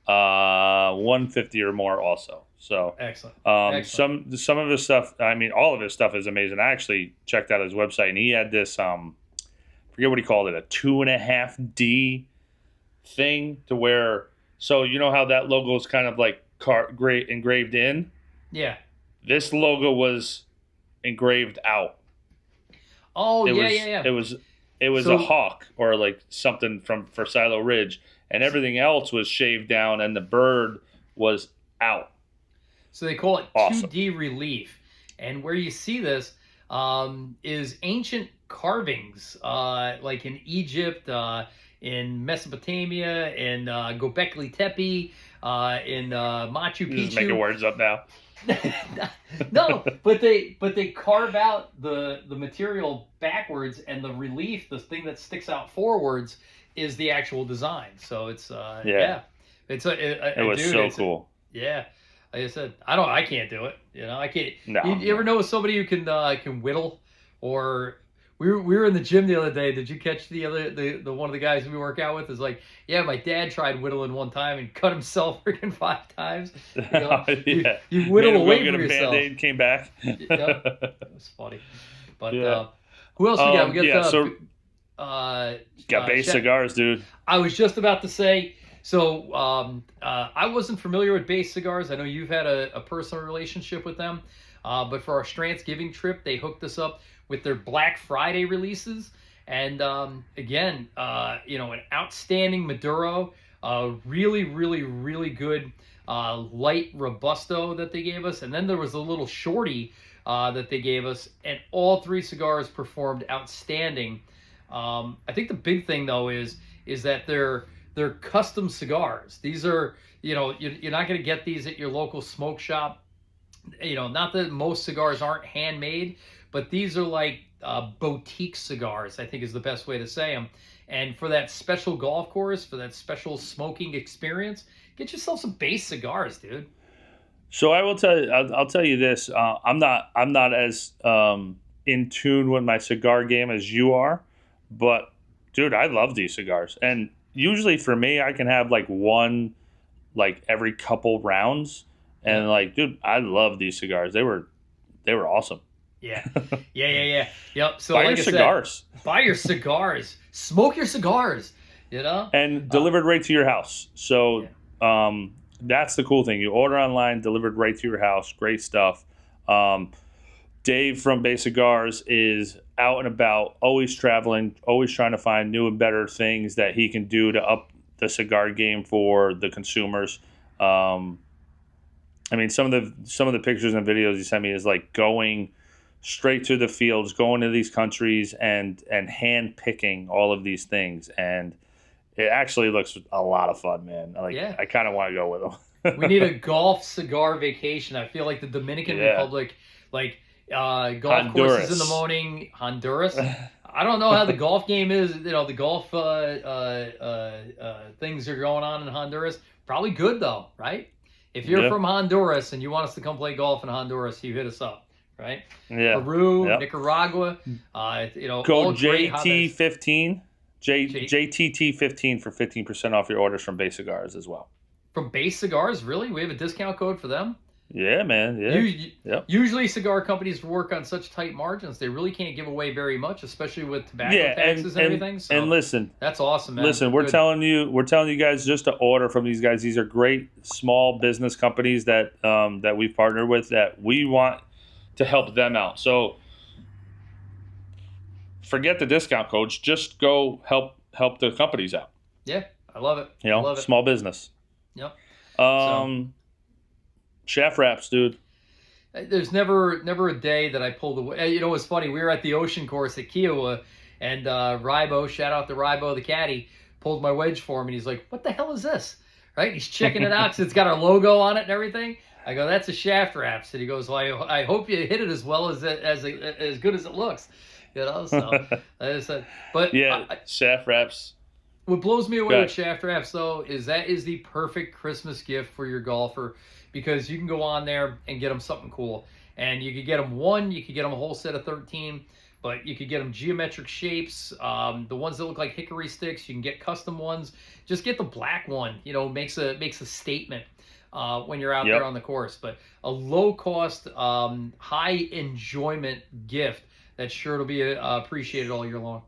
[SPEAKER 2] $150 or more also. So
[SPEAKER 1] Excellent.
[SPEAKER 2] some of his stuff, I mean, all of his stuff is amazing. I actually checked out his website, and he had this forget what he called it, a 2.5D thing to where, so you know how that logo is kind of like engraved in?
[SPEAKER 1] Yeah.
[SPEAKER 2] This logo was engraved out.
[SPEAKER 1] Oh,
[SPEAKER 2] It
[SPEAKER 1] yeah.
[SPEAKER 2] It was
[SPEAKER 1] So-
[SPEAKER 2] a hawk or like something for Silo Ridge, and everything else was shaved down, and the bird was out.
[SPEAKER 1] So they call it
[SPEAKER 2] Awesome.
[SPEAKER 1] 2D relief. And where you see this is ancient carvings, like in Egypt, in Mesopotamia, in Göbekli Tepe, in Machu
[SPEAKER 2] You're
[SPEAKER 1] Picchu.
[SPEAKER 2] just making words up now.
[SPEAKER 1] No, but they carve out the material backwards, and the relief, the thing that sticks out forwards, is the actual design. So it's it's
[SPEAKER 2] It was cool.
[SPEAKER 1] Yeah, like I said, I can't do it. I can't.
[SPEAKER 2] No.
[SPEAKER 1] You ever know somebody who can whittle? Or we were in the gym the other day. Did you catch the one of the guys we work out with is like, yeah, my dad tried whittling one time and cut himself freaking 5 times.
[SPEAKER 2] Yeah.
[SPEAKER 1] You whittle
[SPEAKER 2] Made him
[SPEAKER 1] away
[SPEAKER 2] go get
[SPEAKER 1] from
[SPEAKER 2] a
[SPEAKER 1] yourself.
[SPEAKER 2] Band-Aid, came back.
[SPEAKER 1] It was funny. But
[SPEAKER 2] Yeah.
[SPEAKER 1] who else we got? We got
[SPEAKER 2] Got Base
[SPEAKER 1] Chef-
[SPEAKER 2] Cigars, dude.
[SPEAKER 1] I was just about to say. So I wasn't familiar with Base Cigars. I know you've had a personal relationship with them, but for our Strandsgiving trip, they hooked us up with their Black Friday releases. And again, an outstanding Maduro, really, really, really good light Robusto that they gave us, and then there was a little shorty that they gave us, and all 3 cigars performed outstanding. I think the big thing though is that they're custom cigars. These are, you're not going to get these at your local smoke shop. Not that most cigars aren't handmade, but these are like boutique cigars, I think is the best way to say them. And for that special golf course, for that special smoking experience, get yourself some Base cigars, dude.
[SPEAKER 2] So I will tell you, I'll tell you this. I'm not as in tune with my cigar game as you are, but dude, I love these cigars. And usually for me, I can have like one, like every couple rounds. And like, dude, I love these cigars. They were awesome.
[SPEAKER 1] Yeah. Yep. So
[SPEAKER 2] Buy
[SPEAKER 1] like
[SPEAKER 2] your
[SPEAKER 1] I
[SPEAKER 2] cigars.
[SPEAKER 1] said, buy your cigars, smoke your cigars,
[SPEAKER 2] And delivered right to your house. So that's the cool thing. You order online, delivered right to your house. Great stuff. Dave from Base Cigars is out and about, always traveling, always trying to find new and better things that he can do to up the cigar game for the consumers. I mean, some of the pictures and videos he sent me is like going straight to the fields, going to these countries and hand picking all of these things, and it actually looks a lot of fun, man. I kind of want to go with him.
[SPEAKER 1] We need a golf cigar vacation. I feel like the Dominican Republic, golf
[SPEAKER 2] Honduras.
[SPEAKER 1] courses in the morning, Honduras. I don't know how the golf game is. The golf things are going on in Honduras. Probably good though, right? If you're from Honduras and you want us to come play golf in Honduras, you hit us up, right?
[SPEAKER 2] Yeah.
[SPEAKER 1] Peru, Nicaragua,
[SPEAKER 2] Go
[SPEAKER 1] all great hotbeds.
[SPEAKER 2] JT15, JTT15 for 15% off your orders from Base Cigars as well.
[SPEAKER 1] From Base Cigars, really? We have a discount code for them?
[SPEAKER 2] Yeah, man. Yeah. Yep.
[SPEAKER 1] Usually cigar companies work on such tight margins, they really can't give away very much, especially with tobacco
[SPEAKER 2] Yeah,
[SPEAKER 1] taxes and everything. So
[SPEAKER 2] and listen,
[SPEAKER 1] that's awesome, man.
[SPEAKER 2] listen, we're
[SPEAKER 1] Good.
[SPEAKER 2] telling you guys just to order from these guys. These are great small business companies that that we've partnered with that we want to help them out. So forget the discount codes. Just go help the companies out.
[SPEAKER 1] Yeah, I love it.
[SPEAKER 2] You know,
[SPEAKER 1] love it.
[SPEAKER 2] small business.
[SPEAKER 1] Yep.
[SPEAKER 2] Shaft wraps, dude.
[SPEAKER 1] There's never a day that I pulled away. You know, it's funny. We were at the Ocean Course at Kiowa, and Rybo, shout out to Rybo the caddy, pulled my wedge for him, and he's like, "What the hell is this?" Right? And he's checking it out because it's got our logo on it and everything. I go, "That's a Shaft wraps," and he goes, "Well, I hope you hit it as well as good as it looks." You know, so I said, but
[SPEAKER 2] yeah, Shaft wraps.
[SPEAKER 1] What blows me away with Shaft wraps, though, is that is the perfect Christmas gift for your golfer, because you can go on there and get them something cool. And you could get them you could get them a whole set of 13, but you could get them geometric shapes, the ones that look like hickory sticks. You can get custom ones. Just get the black one. You know, makes a statement when you're out there on the course. But a low-cost, high enjoyment gift that's sure to be appreciated all year long.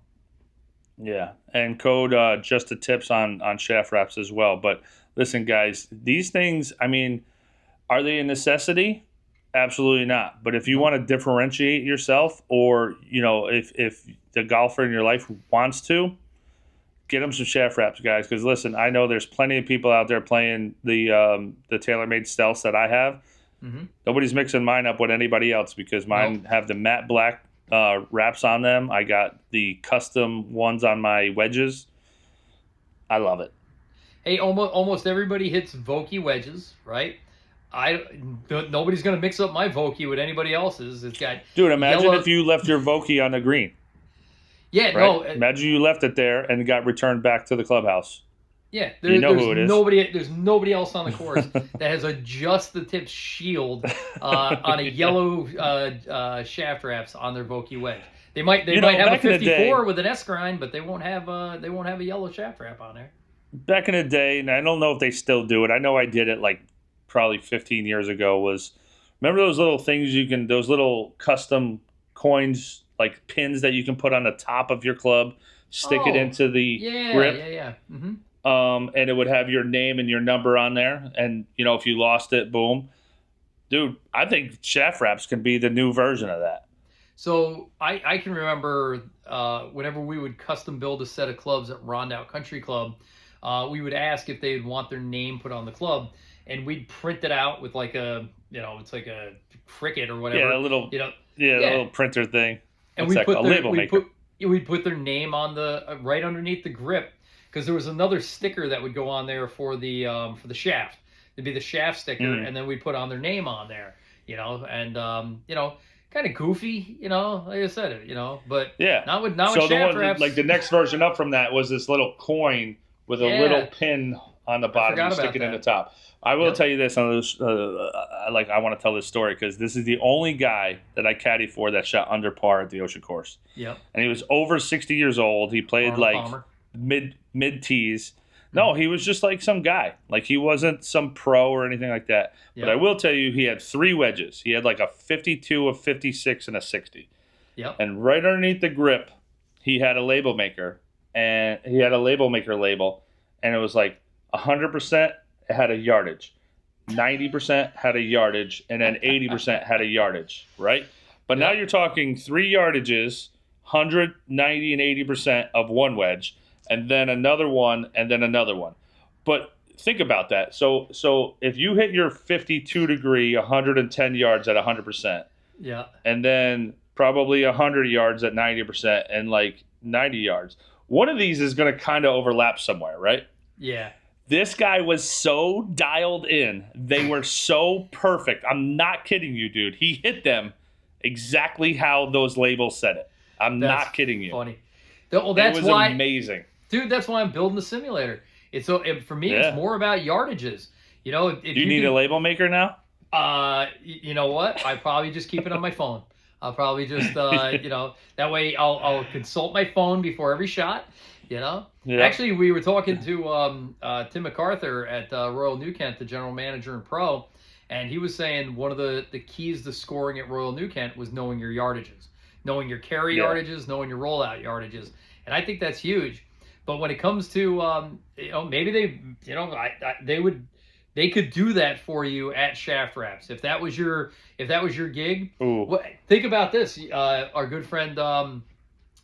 [SPEAKER 2] Yeah, and code just the tips on shaft wraps as well. But listen, guys, these things, I mean, are they a necessity? Absolutely not. But if you want to differentiate yourself, or you know, if the golfer in your life wants to, get them some shaft wraps, guys. Because listen, I know there's plenty of people out there playing the TaylorMade Stealths that I have. Mm-hmm. Nobody's mixing mine up with anybody else because mine have the matte black wraps on them. I got the custom ones on my wedges. I love it.
[SPEAKER 1] Hey, almost everybody hits Vokey wedges, right? Nobody's gonna mix up my Vokey with anybody else's. It's got
[SPEAKER 2] imagine if you left your Vokey on the green.
[SPEAKER 1] Yeah,
[SPEAKER 2] right?
[SPEAKER 1] no.
[SPEAKER 2] Imagine you left it there and got returned back to the clubhouse.
[SPEAKER 1] Yeah,
[SPEAKER 2] you know who it is.
[SPEAKER 1] There's nobody else on the course that has a just the tip shield on a yellow shaft wraps on their Vokey wedge. They might have a 54 with an S grind, but they won't have a yellow shaft wrap on there.
[SPEAKER 2] Back in the day, and I don't know if they still do it. I know I did it like probably 15 years ago. Remember those little things those little custom coins, like pins that you can put on the top of your club, stick it into the grip.
[SPEAKER 1] Yeah. Mm-hmm.
[SPEAKER 2] And it would have your name and your number on there. And, you know, if you lost it, boom. Dude, I think shaft wraps can be the new version of that.
[SPEAKER 1] So I can remember whenever we would custom build a set of clubs at Rondout Country Club, we would ask if they'd want their name put on the club. And we'd print it out with like it's like a Cricut or whatever.
[SPEAKER 2] Yeah, a little, little printer thing.
[SPEAKER 1] And we'd put their name on the right underneath the grip. Because there was another sticker that would go on there for the shaft. It'd be the shaft sticker, and then we'd put on their name on there, you know, and kind of goofy, you know, like I said, you know, but not with shaft wraps.
[SPEAKER 2] Like the next version up from that was this little coin with a little pin on the bottom, you stick it in the top. I will tell you this on this. I want to tell this story because this is the only guy that I caddied for that shot under par at the Ocean Course.
[SPEAKER 1] Yep.
[SPEAKER 2] And he was over 60 years old. He played
[SPEAKER 1] Palmer.
[SPEAKER 2] mid tees. No, he was just like some guy. Like he wasn't some pro or anything like that. But I will tell you, he had 3 wedges. He had like a 52, a 56, and a 60.
[SPEAKER 1] Yep.
[SPEAKER 2] And right underneath the grip, he had a label maker, and he had a label maker label, and it was like 100% it had a yardage, 90% had a yardage, and then 80% had a yardage, right? But now you're talking 3 yardages, 100, 90, and 80% of one wedge, and then another one, and then another one. But think about that. So if you hit your 52 degree, 110 yards at 100%, and then probably 100 yards at 90%, and like 90 yards, one of these is going to kind of overlap somewhere, right?
[SPEAKER 1] Yeah.
[SPEAKER 2] This guy was so dialed in. They were so perfect. I'm not kidding you, dude. He hit them exactly how those labels said it. I'm not kidding you.
[SPEAKER 1] Funny. Well, that's
[SPEAKER 2] it was amazing.
[SPEAKER 1] Dude, that's why I'm building the simulator. For me, it's more about yardages. You know, if
[SPEAKER 2] you need a label maker now?
[SPEAKER 1] You know what? I probably just keep it on my phone. I'll probably just, that way I'll consult my phone before every shot. You know, actually, we were talking to Tim MacArthur at Royal New Kent, the general manager and pro, And he was saying one of the keys to scoring at Royal New Kent was knowing your yardages, knowing your carry yardages, knowing your rollout yardages. And I think that's huge. But when it comes to, maybe they could do that for you at Shaft Wraps. If that was your gig, think about this. Our good friend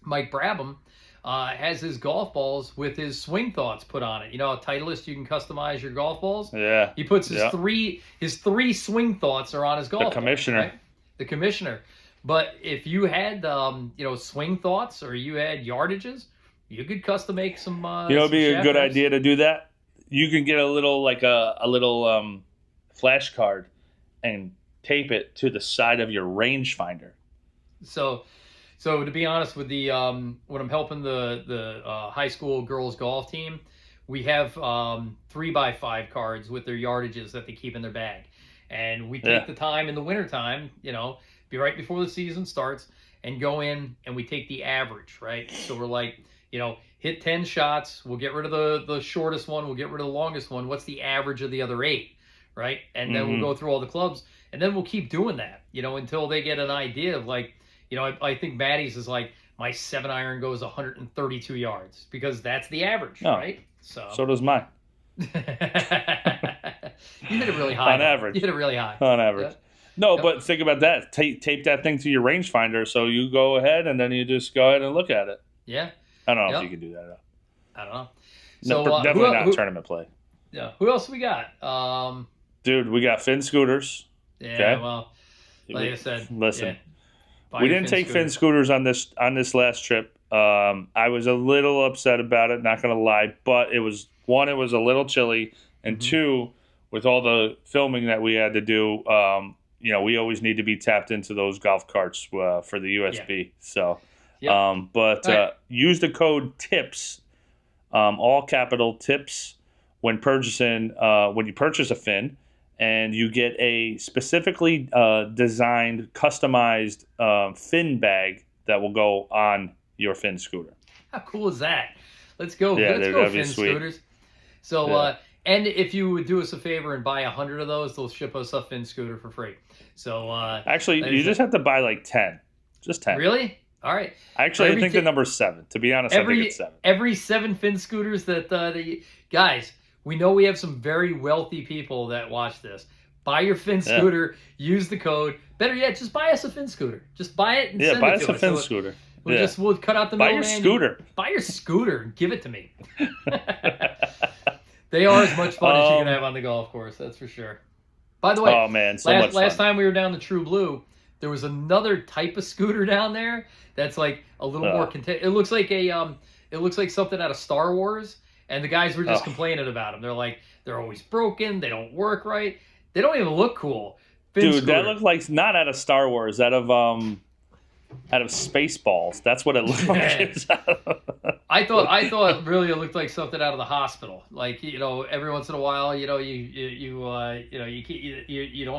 [SPEAKER 1] Mike Brabham has his golf balls with his swing thoughts put on it. You know, a Titleist, you can customize your golf balls.
[SPEAKER 2] Yeah.
[SPEAKER 1] He puts his three swing thoughts are on his golf.
[SPEAKER 2] The commissioner.
[SPEAKER 1] Balls, right? The commissioner. But if you had swing thoughts or you had yardages, you could custom make some.
[SPEAKER 2] It'd be a good idea to do that. You can get a little flash card and tape it to the side of your rangefinder.
[SPEAKER 1] So to be honest with the when I'm helping the high school girls golf team, we have 3x5 cards with their yardages that they keep in their bag, and we take the time in the wintertime, be right before the season starts, and go in and we take the average, right? So we're like, hit 10 shots, we'll get rid of the shortest one, we'll get rid of the longest one. What's the average of the other 8, right? And then we'll go through all the clubs, and then we'll keep doing that, until they get an idea of like. I think Maddie's is like, my 7-iron goes 132 yards because that's the average, right?
[SPEAKER 2] So does mine.
[SPEAKER 1] You hit it really high.
[SPEAKER 2] On average.
[SPEAKER 1] You hit it really high.
[SPEAKER 2] On average. Yeah. No, but think about that. Tape that thing to your rangefinder so you go ahead and then you just go ahead and look at it.
[SPEAKER 1] Yeah.
[SPEAKER 2] I don't know if you can do that.
[SPEAKER 1] I don't know.
[SPEAKER 2] So, definitely not tournament play.
[SPEAKER 1] Yeah. Who else we got?
[SPEAKER 2] Dude, we got Finn scooters.
[SPEAKER 1] Yeah, okay? Well, like I said.
[SPEAKER 2] Listen.
[SPEAKER 1] Yeah.
[SPEAKER 2] We didn't take Finn scooters on this last trip. I was a little upset about it, not going to lie. But it was a little chilly. And two, with all the filming that we had to do, we always need to be tapped into those golf carts for the USB. Yeah. So, use the code TIPS, all capital TIPS, when purchasing when you purchase a Finn. And you get a specifically designed, customized Finn bag that will go on your Finn scooter.
[SPEAKER 1] How cool is that? Let's go.
[SPEAKER 2] Yeah,
[SPEAKER 1] Let's go, Finn
[SPEAKER 2] sweet.
[SPEAKER 1] Scooters. So, and if you would do us a favor and buy 100 of those, they'll ship us a Finn scooter for free. So,
[SPEAKER 2] actually, you just have to buy like 10. Just 10.
[SPEAKER 1] Really? All right.
[SPEAKER 2] Actually, I think the number's 7. To be honest, I think it's 7.
[SPEAKER 1] Every 7 Finn scooters that guys. We know we have some very wealthy people that watch this. Buy your Finn scooter, use the code. Better yet, just buy us a Finn scooter. Just buy it and send it to us.
[SPEAKER 2] Yeah, buy us a Finn scooter.
[SPEAKER 1] We'll cut out the middleman.
[SPEAKER 2] Buy your scooter.
[SPEAKER 1] Buy your scooter and give it to me. They are as much fun as you can have on the golf course, that's for sure. By the way, last time we were down the True Blue, there was another type of scooter down there that's like a little more it looks like something out of Star Wars. And the guys were just complaining about them. They're like, they're always broken. They don't work right. They don't even look cool.
[SPEAKER 2] Dude, that looked like not out of Star Wars, out of Spaceballs. That's what it looked like.
[SPEAKER 1] I thought really it looked like something out of the hospital. Like, every once in a while, you don't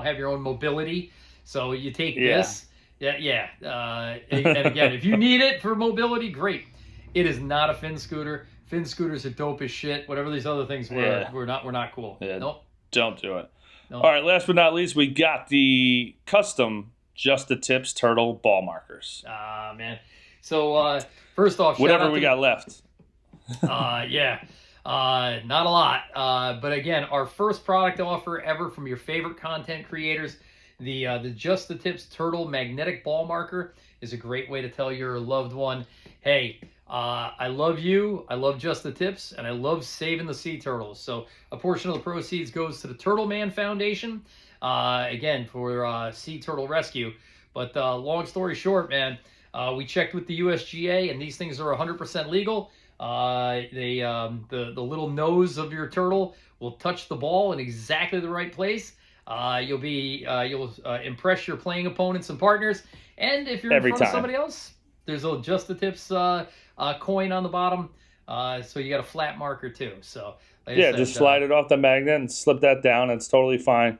[SPEAKER 1] have your own mobility, so you take this. Yeah. And again, if you need it for mobility, great. It is not a Finn scooter. Finn scooters are dope as shit. Whatever these other things were, we're not cool.
[SPEAKER 2] Yeah,
[SPEAKER 1] nope.
[SPEAKER 2] Don't do it. Nope. All right, last but not least, we got the custom Just the Tips Turtle ball markers.
[SPEAKER 1] Man. So first off,
[SPEAKER 2] whatever we got left.
[SPEAKER 1] Not a lot. But again, our first product offer ever from your favorite content creators, the Just the Tips Turtle magnetic ball marker is a great way to tell your loved one, hey. I love you, I love Just the Tips, and I love saving the sea turtles. So a portion of the proceeds goes to the Turtle Man Foundation, again, for sea turtle rescue. But long story short, man, we checked with the USGA, and these things are 100% legal. The little nose of your turtle will touch the ball in exactly the right place. You'll impress your playing opponents and partners. And if you're in front of somebody else, there's a Just the Tips coin on the bottom, so you got a flat marker too. So
[SPEAKER 2] just slide it off the magnet and slip that down. It's totally fine.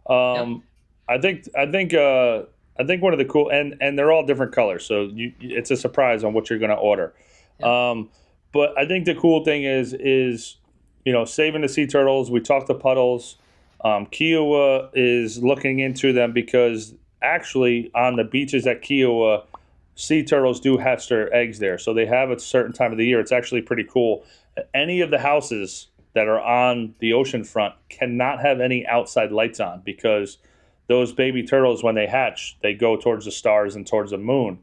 [SPEAKER 2] I think one of the cool and they're all different colors, so it's a surprise on what you're going to order. But I think the cool thing is saving the sea turtles. We talked to Puddles. Kiowa is looking into them because actually on the beaches at Kiowa, sea turtles do hatch their eggs there. So they have a certain time of the year. It's actually pretty cool. Any of the houses that are on the ocean front cannot have any outside lights on because those baby turtles, when they hatch, they go towards the stars and towards the moon,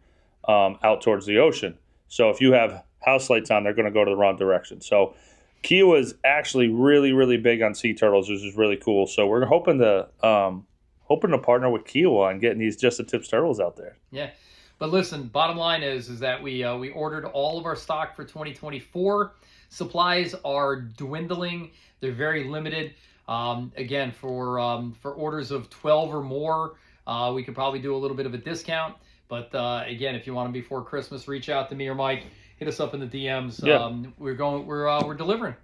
[SPEAKER 2] out towards the ocean. So if you have house lights on, they're going to go to the wrong direction. So Kiowa is actually really, really big on sea turtles, which is really cool. So we're hoping to partner with Kiowa on getting these Just the Tips turtles out there.
[SPEAKER 1] Yeah. But listen, bottom line is that we ordered all of our stock for 2024. Supplies are dwindling. They're very limited. Again, for orders of 12 or more, we could probably do a little bit of a discount. But again, if you want them before Christmas, reach out to me or Mike. Hit us up in the DMs.
[SPEAKER 2] Yeah.
[SPEAKER 1] We're delivering.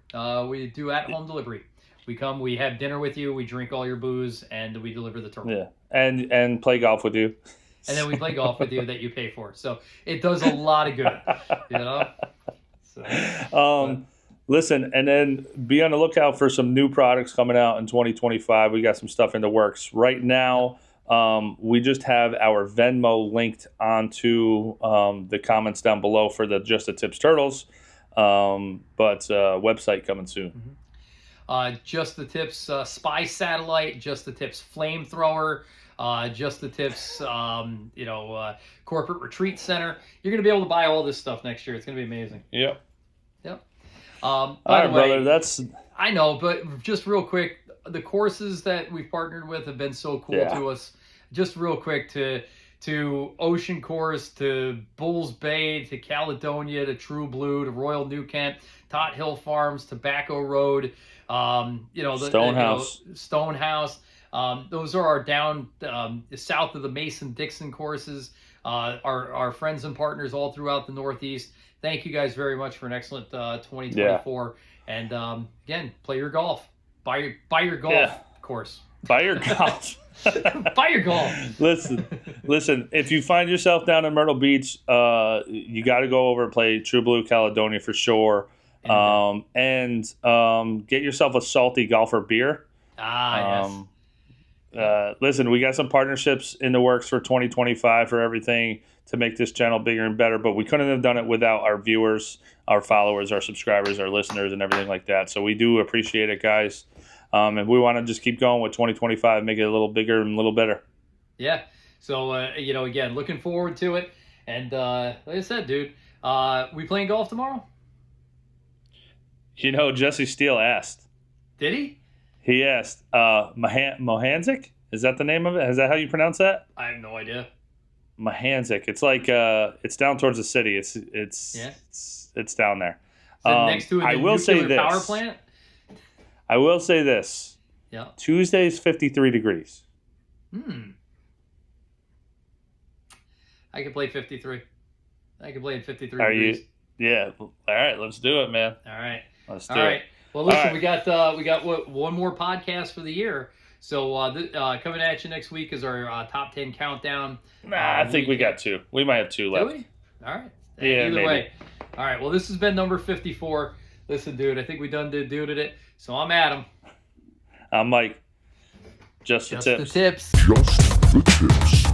[SPEAKER 1] We do at-home delivery. We come, we have dinner with you, we drink all your booze, and we deliver the turtle.
[SPEAKER 2] Yeah, and play golf with you.
[SPEAKER 1] And then we play golf with you that you pay for. So it does a lot of good, you know? So,
[SPEAKER 2] listen, and then be on the lookout for some new products coming out in 2025. We got some stuff in the works. Right now, we just have our Venmo linked onto the comments down below for the Just the Tips Turtles, but website coming soon.
[SPEAKER 1] Just the Tips Spy Satellite, Just the Tips Flamethrower, Just the Tips, Corporate Retreat Center. You're going to be able to buy all this stuff next year. It's going to be amazing.
[SPEAKER 2] Yep.
[SPEAKER 1] By
[SPEAKER 2] all
[SPEAKER 1] the
[SPEAKER 2] right,
[SPEAKER 1] way,
[SPEAKER 2] brother. That's
[SPEAKER 1] I know, but just real quick, the courses that we've partnered with have been so cool to us. Just real quick to Ocean Course, to Bulls Bay, to Caledonia, to True Blue, to Royal New Kent, Tot Hill Farms, Tobacco Road,
[SPEAKER 2] Stonehouse.
[SPEAKER 1] Stonehouse. Those are our down south of the Mason-Dixon courses. Our friends and partners all throughout the Northeast. Thank you guys very much for an excellent 2024. Yeah. And again, play your golf. Buy your golf course.
[SPEAKER 2] Buy your golf.
[SPEAKER 1] Buy your golf.
[SPEAKER 2] Listen. If you find yourself down in Myrtle Beach, you got to go over and play True Blue Caledonia for sure. And get yourself a salty golfer beer.
[SPEAKER 1] Yes.
[SPEAKER 2] Listen, we got some partnerships in the works for 2025 for everything to make this channel bigger and better, but we couldn't have done it without our viewers, our followers, our subscribers, our listeners, and everything like that. So we do appreciate it, guys. And we want to just keep going with 2025, make it a little bigger and a little better.
[SPEAKER 1] Yeah. So, again, looking forward to it. And like I said, dude, we playing golf tomorrow?
[SPEAKER 2] Jesse Steele asked.
[SPEAKER 1] Did he?
[SPEAKER 2] He asked, Mohanzik? Is that the name of it? Is that how you pronounce that?
[SPEAKER 1] I have no idea.
[SPEAKER 2] Mohanzik. It's like it's down towards the city. It's down there.
[SPEAKER 1] Next to a nuclear power plant?
[SPEAKER 2] I will say this.
[SPEAKER 1] Yeah.
[SPEAKER 2] Tuesday's 53 degrees.
[SPEAKER 1] I could play 53. I could play in 53
[SPEAKER 2] Are
[SPEAKER 1] degrees.
[SPEAKER 2] Yeah. All right, let's do it, man.
[SPEAKER 1] All right.
[SPEAKER 2] Let's do it.
[SPEAKER 1] Well, listen, we got one more podcast for the year. So coming at you next week is our top 10 countdown.
[SPEAKER 2] I think we got two. We might have two left.
[SPEAKER 1] Do we? All right.
[SPEAKER 2] Yeah,
[SPEAKER 1] Either
[SPEAKER 2] maybe.
[SPEAKER 1] way. All right. Well, this has been number 54. Listen, dude, I think we done did it. So I'm Adam.
[SPEAKER 2] I'm Mike. Just the tips.
[SPEAKER 1] The tips.
[SPEAKER 4] Just the Tips.